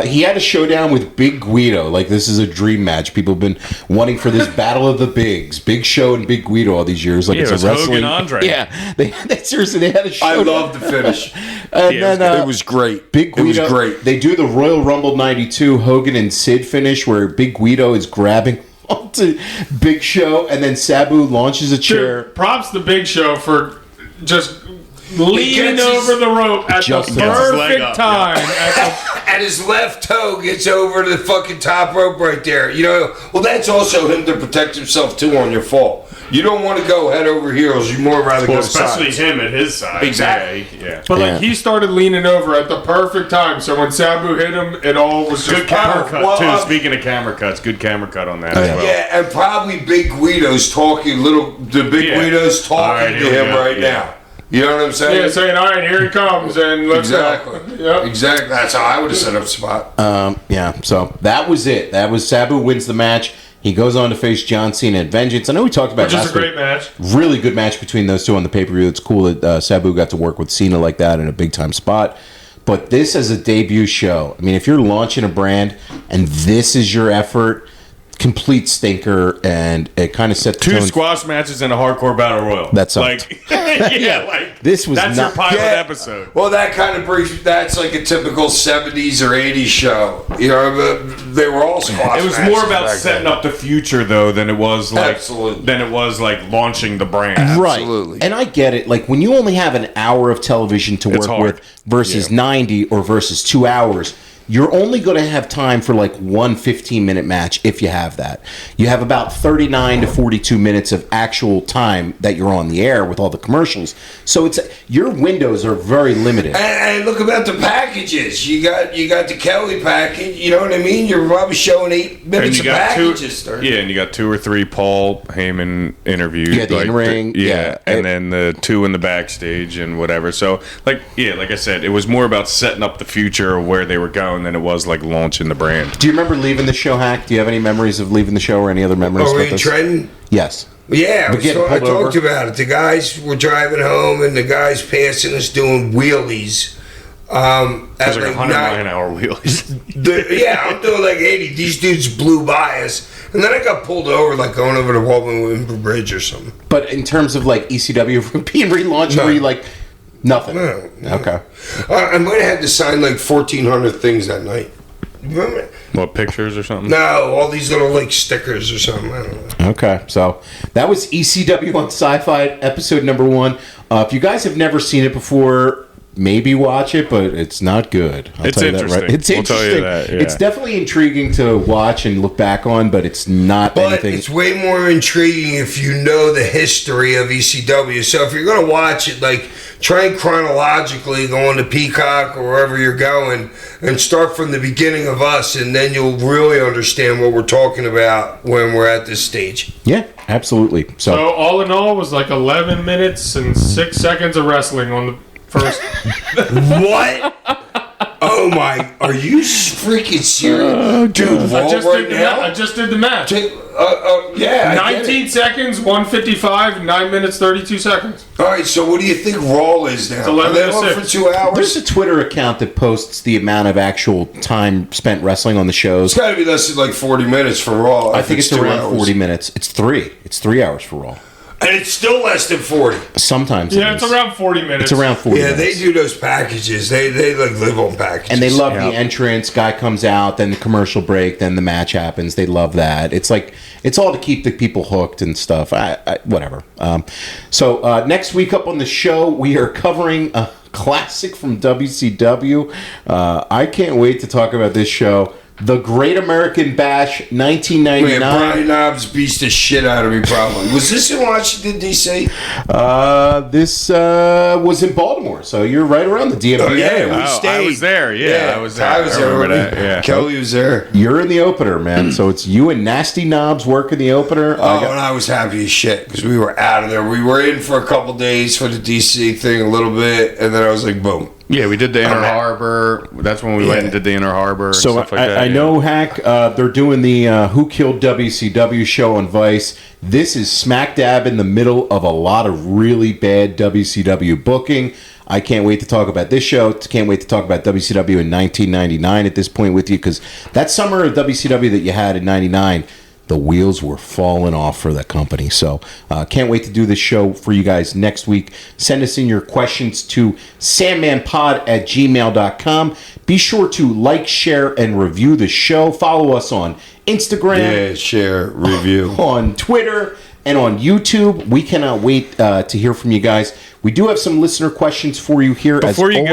He had a showdown with Big Guido. Like, this is a dream match. People have been wanting for this battle of the bigs. Big Show and Big Guido all these years. Like, Yeah, it's it was a wrestling. Hogan Andre. Yeah. They seriously, they had a I showdown. love the finish. And Yeah, then, It was great. Big Guido, It was great. They do the Royal Rumble 92 Hogan and Sid finish where Big Guido is grabbing onto Big Show, and then Sabu launches a chair. Dude, props to Big Show for just leaning gets his- over the rope at Just the gets his leg perfect up, time. At And his left toe gets over the fucking top rope right there. Well, that's also him to protect himself, too, on your fall. You don't want to go head over heels. You more rather Well, go especially sides. him at his side. Exactly. Yeah. But Yeah. he started leaning over at the perfect time. So when Sabu hit him, it all was just Good camera cut, Well, too. Speaking of camera cuts, good camera cut on that as well. Yeah, and probably Big Guido's talking, the Big Yeah. Guido's All talking right, to here we him go. right Yeah. now. You know what I'm saying? Yeah, saying, all right, here he comes, and let's Exactly. go. Yep. Exactly. That's how I would have set up spot. Yeah, so that was it. That was Sabu wins the match. He goes on to face John Cena at Vengeance. I know we talked about Which is a last week. great match. Really good match between those two on the pay-per-view. It's cool that Sabu got to work with Cena like that in a big-time spot. But this as a debut show, I mean, if you're launching a brand and this is your effort, complete stinker, and it kind of set the Two tone. squash matches and a hardcore battle royal. That sucked. Like, yeah, like This was that's not- your pilot Yeah. episode. Well, that kind of brings. That's like a typical 70s or 80s show. They were all squash. It was matches more about back setting then. up the future though than it was like Absolutely. launching the brand. Right. Absolutely. And I get it. Like, when you only have an hour of television to It's work hard. with versus Yeah. 90 or versus 2 hours, you're only going to have time for like one 15-minute match if you have that. You have about 39 to 42 minutes of actual time that you're on the air with all the commercials. So your windows are very limited. And look about the packages. You got the Kelly package. You know what I mean? You're probably showing 8 minutes of packages. And you got 2 or 3 Paul Heyman interviews. Yeah, the in-ring. And then the 2 in the backstage and whatever. So, like I said, it was more about setting up the future of where they were going than it was like launching the brand. Do you remember leaving the show, Hack? Do you have any memories of leaving the show or any other memories? Were you in Trenton? Yes. Yeah, I talked about it. The guys were driving home, and the guys passing us doing wheelies. It was like 109-hour wheelies. I'm doing like 80. These dudes blew by us. And then I got pulled over, like going over the Walton Bridge or something. But in terms of like ECW being relaunched, were you like... Nothing. No. Okay. I might have had to sign like 1,400 things that night. Remember? What, pictures or something? No, all these little like stickers or something. I don't know. Okay, so that was ECW on Sci-Fi episode number 1. If you guys have never seen it before, maybe watch it, but it's not good. It's interesting. It's interesting. We'll tell you that, yeah. It's definitely intriguing to watch and look back on, but it's not anything. It's way more intriguing if you know the history of ECW. So if you're going to watch it, like, try and chronologically go on to Peacock or wherever you're going and start from the beginning of us, and then you'll really understand what we're talking about when we're at this stage. Yeah, absolutely. So all in all, it was like 11 minutes and 6 seconds of wrestling on the first. What? Oh my! Are you freaking serious, dude? I just did the match. Yeah. 19 seconds, 155, 9 minutes, 32 seconds. All right. So what do you think Raw is now? It's 11 Are they to on 6. for 2 hours? There's a Twitter account that posts the amount of actual time spent wrestling on the shows. It's got to be less than like 40 minutes for Raw. I think it's 2 around hours. 40 minutes. It's 3. It's 3 hours for Raw. And it's still less than 40. Sometimes It's around 40 minutes. It's around 40 Yeah, minutes. they do those packages. They like live on packages. And they love the entrance. Guy comes out, then the commercial break, then the match happens. They love that. It's like it's all to keep the people hooked and stuff. Whatever. So next week up on the show, we are covering a classic from WCW. I can't wait to talk about this show. The Great American Bash, 1999. Man, Brian Knobs beats the shit out of me, probably. Was this in Washington, D.C.? This was in Baltimore, so you're right around the DMV. Oh, yeah, we I stayed. was there. Yeah, I was there. I was there. remember that. Yeah. Kelly was there. You're in the opener, man. So it's you and Nasty Knobs working the opener. And I was happy as shit because we were out of there. We were in for a couple days for the D.C. thing a little bit, and then I was like, boom. Yeah, we did the Inner Harbor. That's when we went and did the Inner Harbor and So stuff like that. I know, Hack, they're doing the Who Killed WCW show on Vice. This is smack dab in the middle of a lot of really bad WCW booking. I can't wait to talk about this show. Can't wait to talk about WCW in 1999 at this point with you, because that summer of WCW that you had in 99, the wheels were falling off for that company. So can't wait to do this show for you guys next week. Send us in your questions to sandmanpod@gmail.com. Be sure to like, share, and review the show. Follow us on Instagram. Yeah, share, review. On Twitter and on YouTube. We cannot wait to hear from you guys. We do have some listener questions for you here. Before you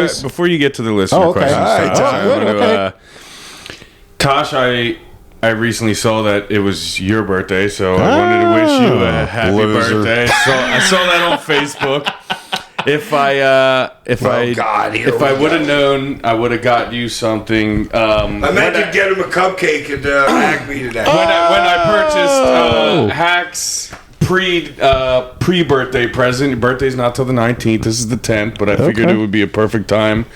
get to the listener questions, All right, Tosh, Tosh, I recently saw that it was your birthday, so I wanted to wish you a happy birthday. So I saw that on Facebook. If I would have known, I would have got you something. I meant to get him a cupcake at Acme today. When I purchased Hack's pre-birthday present. Your birthday's not till the 19th. This is the 10th, but I figured it would be a perfect time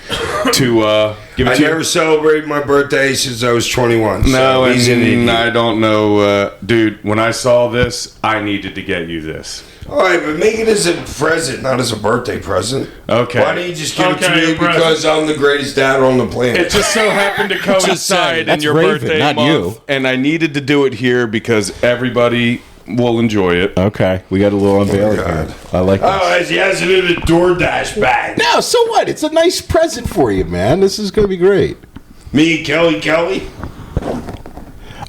to give it to you. I never celebrated my birthday since I was 21. No, and I don't know. Dude, when I saw this, I needed to get you this. All right, but make it as a present, not as a birthday present. Okay. Why don't you just give it to me because I'm the greatest dad on the planet? It just so happened to coincide in your birthday not month, and I needed to do it here because everybody will enjoy it. Okay, we got a little unveiling here. I like this. Oh, he has it in a DoorDash bag. No, so what? It's a nice present for you, man. This is going to be great. Me, Kelly.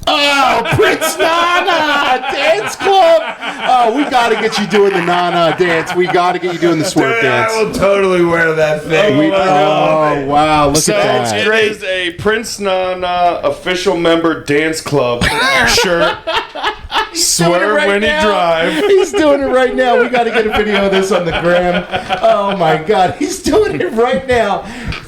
Oh, Prince Nana! Dance Club! Oh, we got to get you doing the Nana dance. We got to get you doing the swerve Dude, dance. I will totally wear that thing. Oh, wow. Look So at that. it is a Prince Nana official member dance club shirt. Swerve right when he now. drive. He's doing it right now. We got to get a video of this on the gram. Oh my God, he's doing it right now.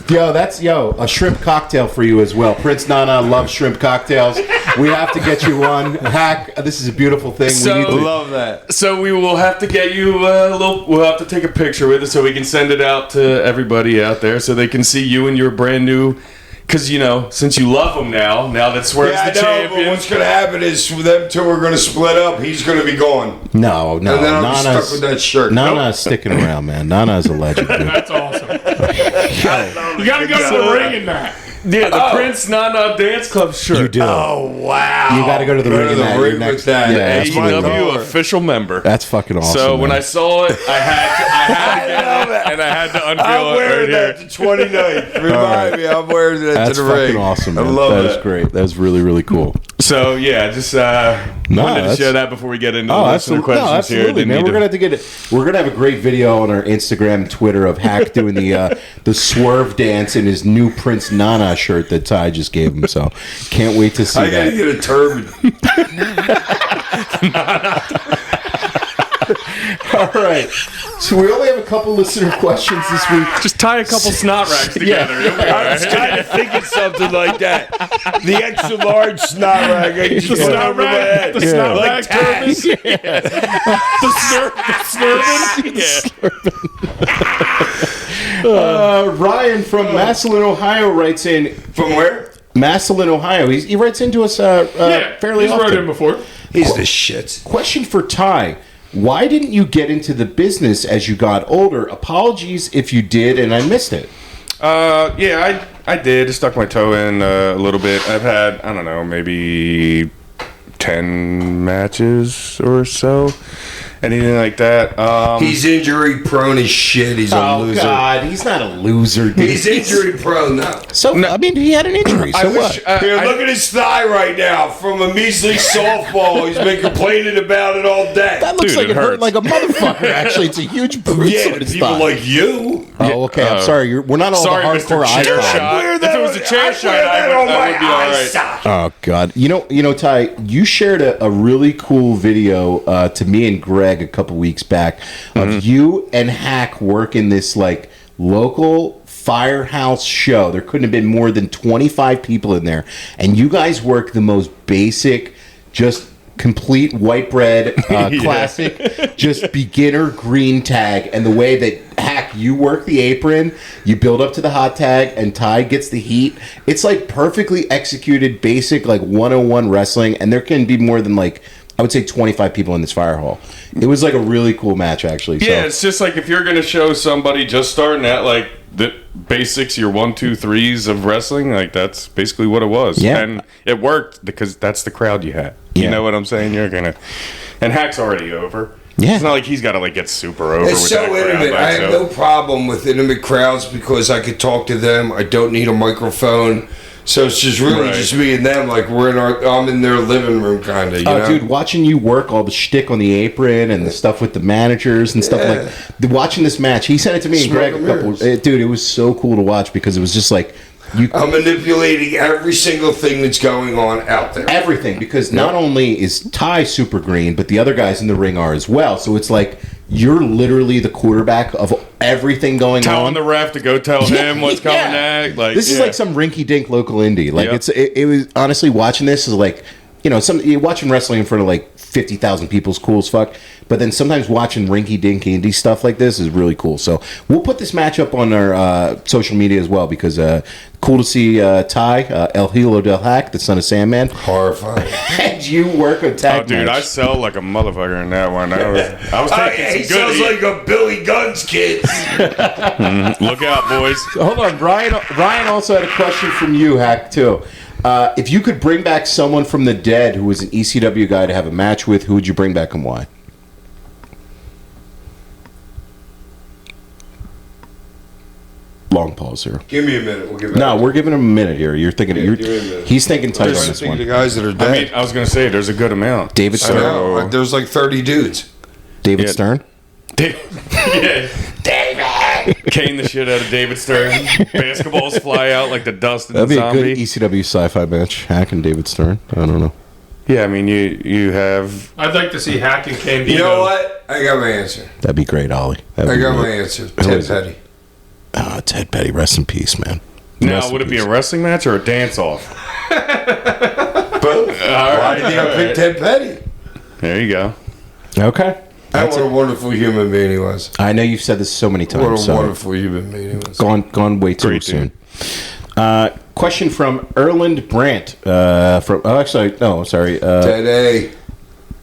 Yo, that's a shrimp cocktail for you as well. Prince Nana loves shrimp cocktails. We have to get you one. Hack, this is a beautiful thing. So- we need to Love that. So we will have to get you a little. We'll have to take a picture with it so we can send it out to everybody out there so they can see you and your brand new. Because since you love him now that Swerve's Yeah, I the know, champion. but what's going to happen is them two are going to split up. He's going to be gone. No. And then I'm Nana's stuck with that shirt. Nana's sticking around, man. Nana's a legend, dude. That's awesome. You gotta go to the ring in that. Yeah, the Prince Nana Dance Club shirt. You do. Oh, wow. You got to go to the ring in that. You're next- with that. Yeah, That's my absolutely. AEW color. official member. That's fucking awesome. So when man. I saw it, I had to get it, and I had to I'm unveil it wearing right that here. to 29th. Remind me, I'm wearing that That's to the ring. fucking awesome, I man. love That is that. great. That was really, really cool. So yeah, just wanted to that's- share that before we get into the Oh, listener absolutely, questions here. Didn't man. need We're to- gonna have to get it. We're gonna have a great video on our Instagram, and Twitter of Hack doing the swerve dance in his new Prince Nana shirt that Ty just gave him. So can't wait to see I got to that. get a turban. All right. So we only have a couple listener questions this week. Just tie a couple snot racks together. You'll be all I was right. kind of thinking something like that. The extra large snot rag. I just put snot over my rag? head. The snot Like rag Taz. Ryan from Massillon, Ohio writes in. From where? Massillon, Ohio. He writes into us fairly he's often. wrote in before. He's the shit. Question for Ty. Why didn't you get into the business as you got older? Apologies if you did and I missed it. Yeah, I did. Stuck my toe in a little bit. I've had, I don't know, maybe 10 matches or so. Anything like that. He's injury prone as shit. He's a loser. God, he's not a loser, dude. He's injury prone now. So I mean, he had an injury. So what? Here, look at his thigh right now. From a measly softball, he's been complaining about it all day. That looks Dude, like it it hurt hurts. like a motherfucker. Actually, it's a huge bruise Yeah, on his people thigh. like you. Oh, okay. I'm sorry. We're not all Sorry, the Mr. hardcore Chair icons. Shot. Wear If it was a chair shot, wear that I on my would be all eye right. socket. Oh God! You know, Ty. You shared a really cool video to me and Greg a couple weeks back of you and Hack working this like local firehouse show. There couldn't have been more than 25 people in there, and you guys work the most basic, just complete white bread classic, just beginner green tag. And the way that Hack, you work the apron, you build up to the hot tag, and Ty gets the heat. It's like perfectly executed, basic like 101 wrestling, and there can be more than like, I would say 25 people in this fire hall. It was like a really cool match, actually. Yeah, So. it's just like if you're going to show somebody just starting at like the basics, your 1, 2, 3s of wrestling, like that's basically what it was. Yeah. And it worked because that's the crowd you had. You Yeah. know what I'm saying? You're going to. And Hack's already over. Yeah. It's not like he's got to like get super over It's with so that crowd. intimate. like, I have so- no problem with intimate crowds because I could talk to them. I don't need a microphone. So it's just really Right. just me and them. Like I'm in their living room, kind of. You know? Dude, watching you work all the shtick on the apron and the stuff with the managers and stuff watching this match, he sent it to me and Smoke Greg a and couple. mirrors. Dude, it was so cool to watch because it was just like you. I'm manipulating every single thing that's going on out there. Everything, because not only is Ty super green, but the other guys in the ring are as well. So it's like you're literally the quarterback of everything going Telling on. the ref to go tell him what's coming at. Like This is like some rinky-dink local indie. Like Yep. it was honestly watching this is like, you know, you're watching wrestling in front of like 50,000 people's cool as fuck. But then sometimes watching rinky-dink indie stuff like this is really cool. So we'll put this match up on our social media as well because cool to see Ty, El Hilo del Hack, the son of Sandman. Horrifying. And you work a Oh, tag dude, I match. sell like a motherfucker in that one. I was taking He some sounds good. like a Billy Guns kid. Look out, boys. Hold on, Ryan also had a question from you, Hack, too. If you could bring back someone from the dead who was an ECW guy to have a match with, who would you bring back and why? long pause here. Give me a minute. We'll give it. No, we're giving him a minute here. You're thinking. give me a minute. He's thinking tight I'm on this thinking of the one. guys that are I dead. mean, I was gonna say there's a good amount. David I Stern. know. Like, there's like 30 dudes. David Yeah. Stern. Yeah. David! Cane the shit out of David Stern. Basketballs fly out like the dust in That'd the be zombie. a good ECW sci-fi match. Hack and David Stern. I don't know. Yeah, I mean, you have... I'd like to see Hack and Candido. You know what? I got my answer. That'd be great, Ollie. That'd I be got great. my answer. Who Ted is it? Petty. Ted Petty. Rest in peace, man. Now, Rest in would it be peace. a wrestling match or a dance-off? Both. Why did you pick Ted Petty? There you go. Okay. And what a wonderful human being he was. I know you've said this so many times. What a so wonderful human being he was. gone way too Great soon. dude. Question from Erland Brandt. Ted A.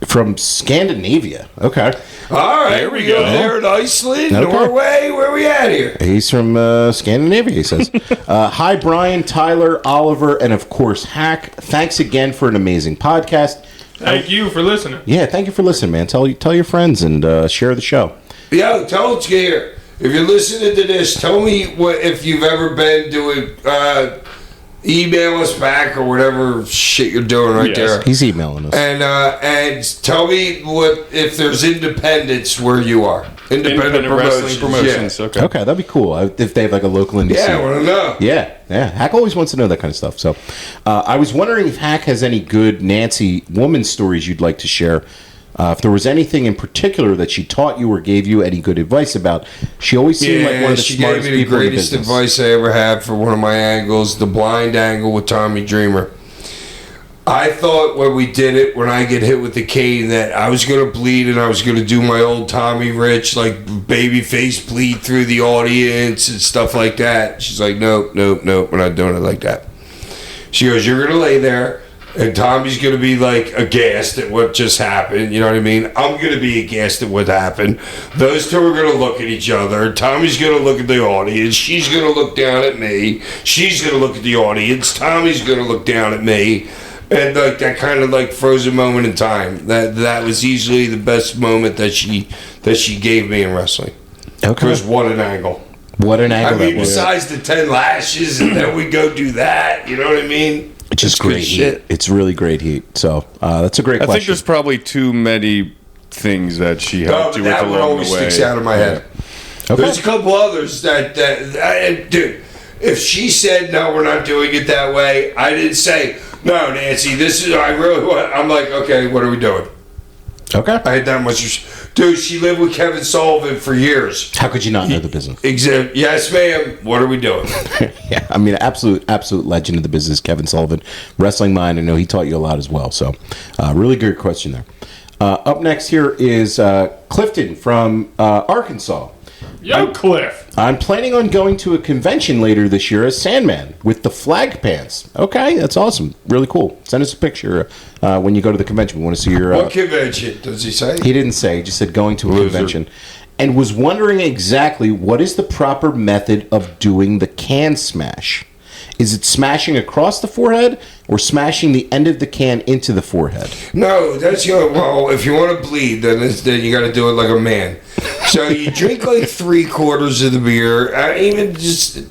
From Scandinavia. Okay. All right, There we go. go. There in Iceland, Okay. Norway. Where we at here? He's from Scandinavia, he says. Hi, Brian, Tyler, Oliver, and of course, Hack. Thanks again for an amazing podcast. Thank you for listening. Yeah, thank you for listening, man. Tell your friends and share the show. Yo, tell us here. If you're listening to this, tell me what if you've ever been doing. Email us back or whatever shit you're doing right Yes. there. He's emailing us. And tell me what if there's independents where you are. Independent wrestling promotions. promotions. Okay. Okay, that'd be cool if they have like a local indie Yeah, scene. I want to know. Yeah. Hack always wants to know that kind of stuff. So, I was wondering if Hack has any good Nancy woman stories you'd like to share. If there was anything in particular that she taught you or gave you any good advice about. She always seemed like one of the she smartest gave me the people in the greatest business. advice I ever had for one of my angles, the blind angle with Tommy Dreamer. I thought when we did it, when I get hit with the cane, that I was going to bleed and I was going to do my old Tommy Rich, like baby face bleed through the audience and stuff like that. She's like, nope, we're not doing it like that. She goes, you're going to lay there and Tommy's going to be like aghast at what just happened. You know what I mean? I'm going to be aghast at what happened. Those two are going to look at each other. Tommy's going to look at the audience. She's going to look down at me. She's going to look at the audience. Tommy's going to look down at me. And like that kind of like frozen moment in time. That was easily the best moment that she gave me in wrestling. Okay. Because what an angle. What an I angle mean, that was. besides the 10 lashes, and then we go do that. You know what I mean? It's just good great heat. It's really great heat. So that's a great I question. think there's probably too many things that she No, helped but you with that one along always the way. sticks out of my head. Okay. There's a couple others that dude, if she said no, we're not doing it that way, I didn't say no, Nancy. This is I really want. I'm like, okay, what are we doing? Okay. I had that much. Dude, she lived with Kevin Sullivan for years. How could you not know the business? Yes, ma'am. What are we doing? Yeah, I mean, absolute legend of the business, Kevin Sullivan, wrestling mind. I know he taught you a lot as well. So, really good question there. Up next here is Clifton from Arkansas. Yo, Cliff. I'm planning on going to a convention later this year as Sandman with the flag pants. Okay, that's awesome. Really cool. Send us a picture when you go to the convention. We want to see your... What convention does he say? He didn't say. He just said going to a Loser. convention. And was wondering exactly what is the proper method of doing the can smash. Is it smashing across the forehead or smashing the end of the can into the forehead? No, that's your. Well, if you want to bleed, then you got to do it like a man. So you drink like 3/4 of the beer, even just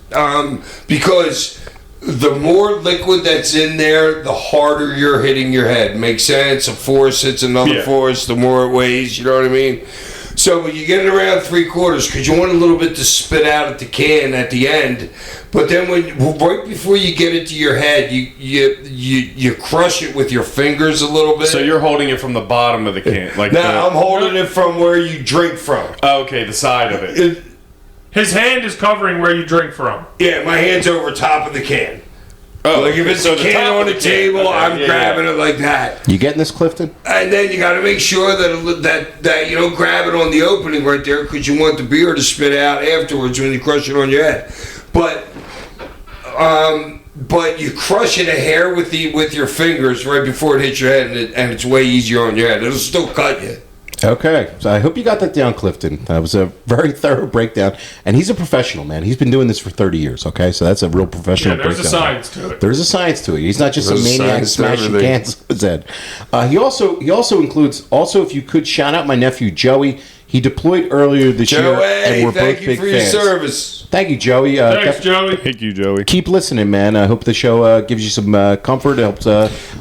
because the more liquid that's in there, the harder you're hitting your head. Makes sense. A force hits another force, the more it weighs. You know what I mean? So when you get it around 3/4, because you want a little bit to spit out at the can at the end, but then right before you get it to your head, you crush it with your fingers a little bit. So you're holding it from the bottom of the can, like Now I'm holding it from where you drink from. okay, the side of it. His hand is covering where you drink from. Yeah, my hand's over top of the can. Oh, Like if it's so a the can top on of the can. table, Okay, I'm yeah, grabbing it like that. You getting this, Clifton? And then you got to make sure that you don't grab it on the opening right there because you want the beer to spit out afterwards when you crush it on your head. But you crush it a hair with your fingers right before it hits your head, and it's way easier on your head. It'll still cut you. Okay, so I hope you got that down, Clifton. That was a very thorough breakdown, and he's a professional, man. He's been doing this for 30 years, okay? So that's a real professional Yeah, there's a breakdown. science to it. There's a science to it. He's not just There's a a maniac science to smashing everything. cans on his head. He also includes, if you could shout out my nephew, Joey. He deployed earlier this year, and Joey, we're thank both you big for your fans. service. Thank you, Joey. Thanks, Joey. Thank you, Joey. Keep listening, man. I hope the show gives you some comfort. It helps.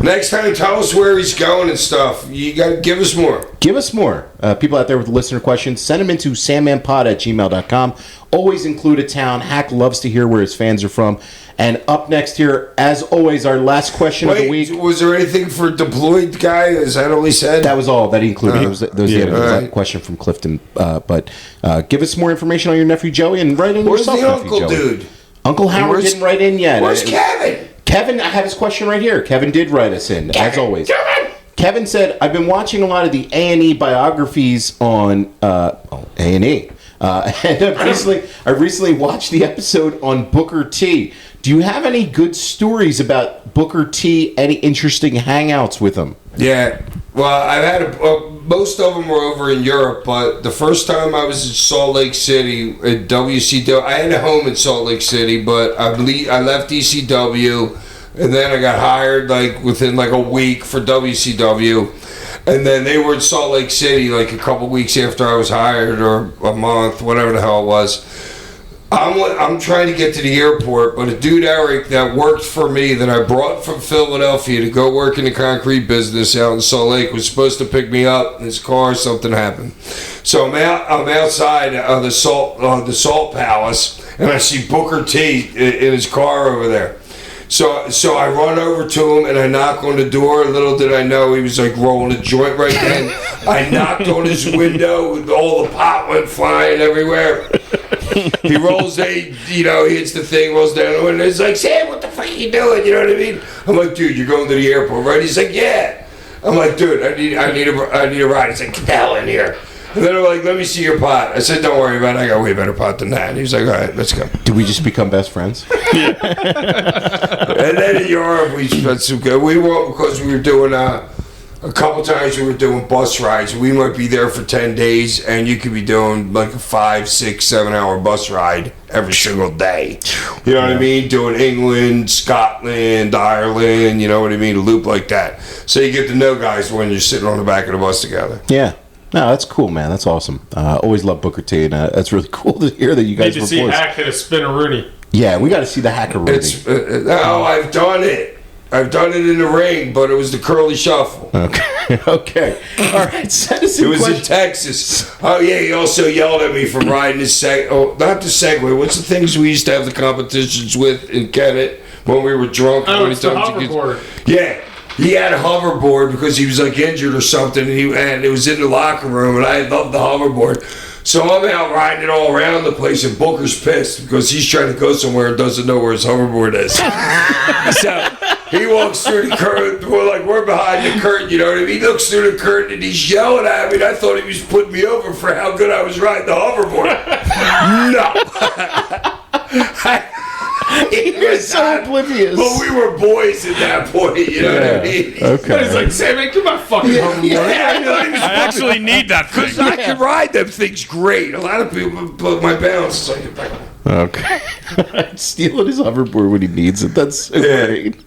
Next time, tell us where he's going and stuff. You got to give us more. Give us more. People out there with listener questions, send them into sandmanpod@gmail.com. Always include a town. Hack loves to hear where his fans are from. And up next here, as always, our last question of the week. Was there anything for deployed guy? Is that all he said? That was all that he included. There was Yeah. a question from Clifton. But give us more information on your nephew Joey and write in Where's yourself, the nephew uncle, Joey. dude? Uncle Howard didn't write in yet. Where's Kevin? Kevin, I have his question right here. Kevin did write us in, as always. Kevin said, I've been watching a lot of the A&E biographies on A&E. And I've recently watched the episode on Booker T. Do you have any good stories about Booker T? Any interesting hangouts with him? Yeah. Well, I've had most of them were over in Europe, but the first time I was in Salt Lake City at WCW, I had a home in Salt Lake City, but I left ECW, and then I got hired within a week for WCW, and then they were in Salt Lake City a couple weeks after I was hired, or a month, whatever the hell it was. I'm trying to get to the airport, but a dude, Eric, that worked for me, that I brought from Philadelphia to go work in the concrete business out in Salt Lake, was supposed to pick me up in his car. Something happened. So I'm outside of the Salt Palace, and I see Booker T in his car over there. So I run over to him, and I knock on the door. Little did I know he was rolling a joint right then. I knocked on his window, and all the pot went flying everywhere. He rolls he hits the thing, rolls down the window. He's like, Sam, what the fuck are you doing? You know what I mean? I'm like, dude, you're going to the airport, right? He's like, yeah. I'm like, dude, I need a ride. He's like, get the hell in here. And then I'm like, let me see your pot. I said, don't worry about it. I got a way better pot than that. And he's like, all right, let's go. Did we just become best friends? And then in Europe, we spent some good. We went because we were doing a couple times we were doing bus rides. We might be there for 10 days, and you could be doing a 5, 6, 7 hour bus ride every single day. You know what I mean? Doing England, Scotland, Ireland, you know what I mean? A loop like that. So you get to know guys when you're sitting on the back of the bus together. Yeah. No, that's cool, man. That's awesome. Always love Booker T, and that's really cool to hear that you guys Need were to see boys. Hack hit a spinneroonie. Yeah, we got to see the hacker Rudy. I've done it. I've done it in the ring, but it was the curly shuffle. Okay. All right. Send us It was in Texas. Oh, yeah, he also yelled at me for riding the not the Segway. What's the things we used to have the competitions with in Kennett when we were drunk? Oh, it's the hoverboard. Yeah. He had a hoverboard because he was injured or something, and it was in the locker room, and I loved the hoverboard. So I'm out riding it all around the place, and Booker's pissed because he's trying to go somewhere and doesn't know where his hoverboard is. So he walks through the curtain. We're behind the curtain, you know what I mean? He looks through the curtain and he's yelling at me. And I thought he was putting me over for how good I was riding the hoverboard. No. You're so oblivious. But we were boys at that point, you know what I mean? Okay. He's like, Sam, give my fucking hoverboard. Yeah, I thought he was I actually need that thing. because I can ride them things great. A lot of people, but my balance is Okay. Stealing his hoverboard when he needs it. That's so great.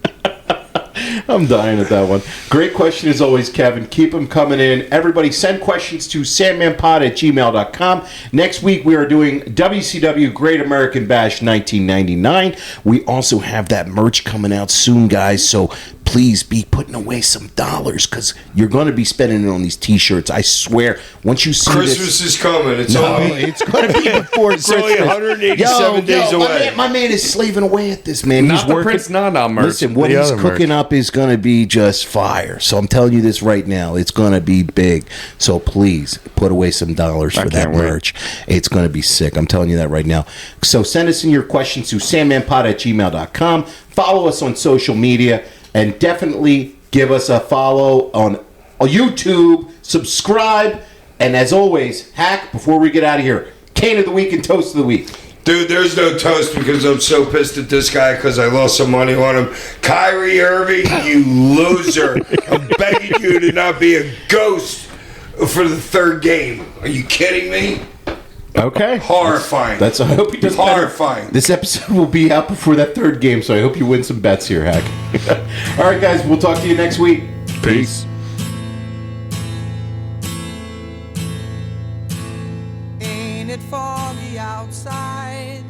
I'm dying at that one. Great question as always, Kevin. Keep them coming in. Everybody send questions to sandmanpod@gmail.com. Next week we are doing WCW Great American Bash 1999. We also have that merch coming out soon, guys, so please be putting away some dollars because you're going to be spending it on these t-shirts. I swear, once you see Christmas is coming. It's it's going to be before It's Christmas. only 187 days away. My man is slaving away at this, man. Not He's the working. Prince Nana merch. Listen, what the he's other cooking merch. up is going to be just fire. So I'm telling you this right now. It's going to be big. So please put away some dollars for that can't wait. merch. It's going to be sick. I'm telling you that right now. So send us in your questions to sandmanpod@gmail.com. Follow us on social media. And definitely give us a follow on YouTube. Subscribe. And as always, Hack, before we get out of here, Cane of the Week and Toast of the Week. Dude, there's no toast because I'm so pissed at this guy because I lost some money on him. Kyrie Irving, you loser. I'm begging you to not be a ghost for the third game. Are you kidding me? Okay. Horrifying. I hope he does better. Horrifying. This episode will be out before that third game, so I hope you win some bets here, Hack. All right, guys, we'll talk to you next week. Peace. Ain't it foggy outside?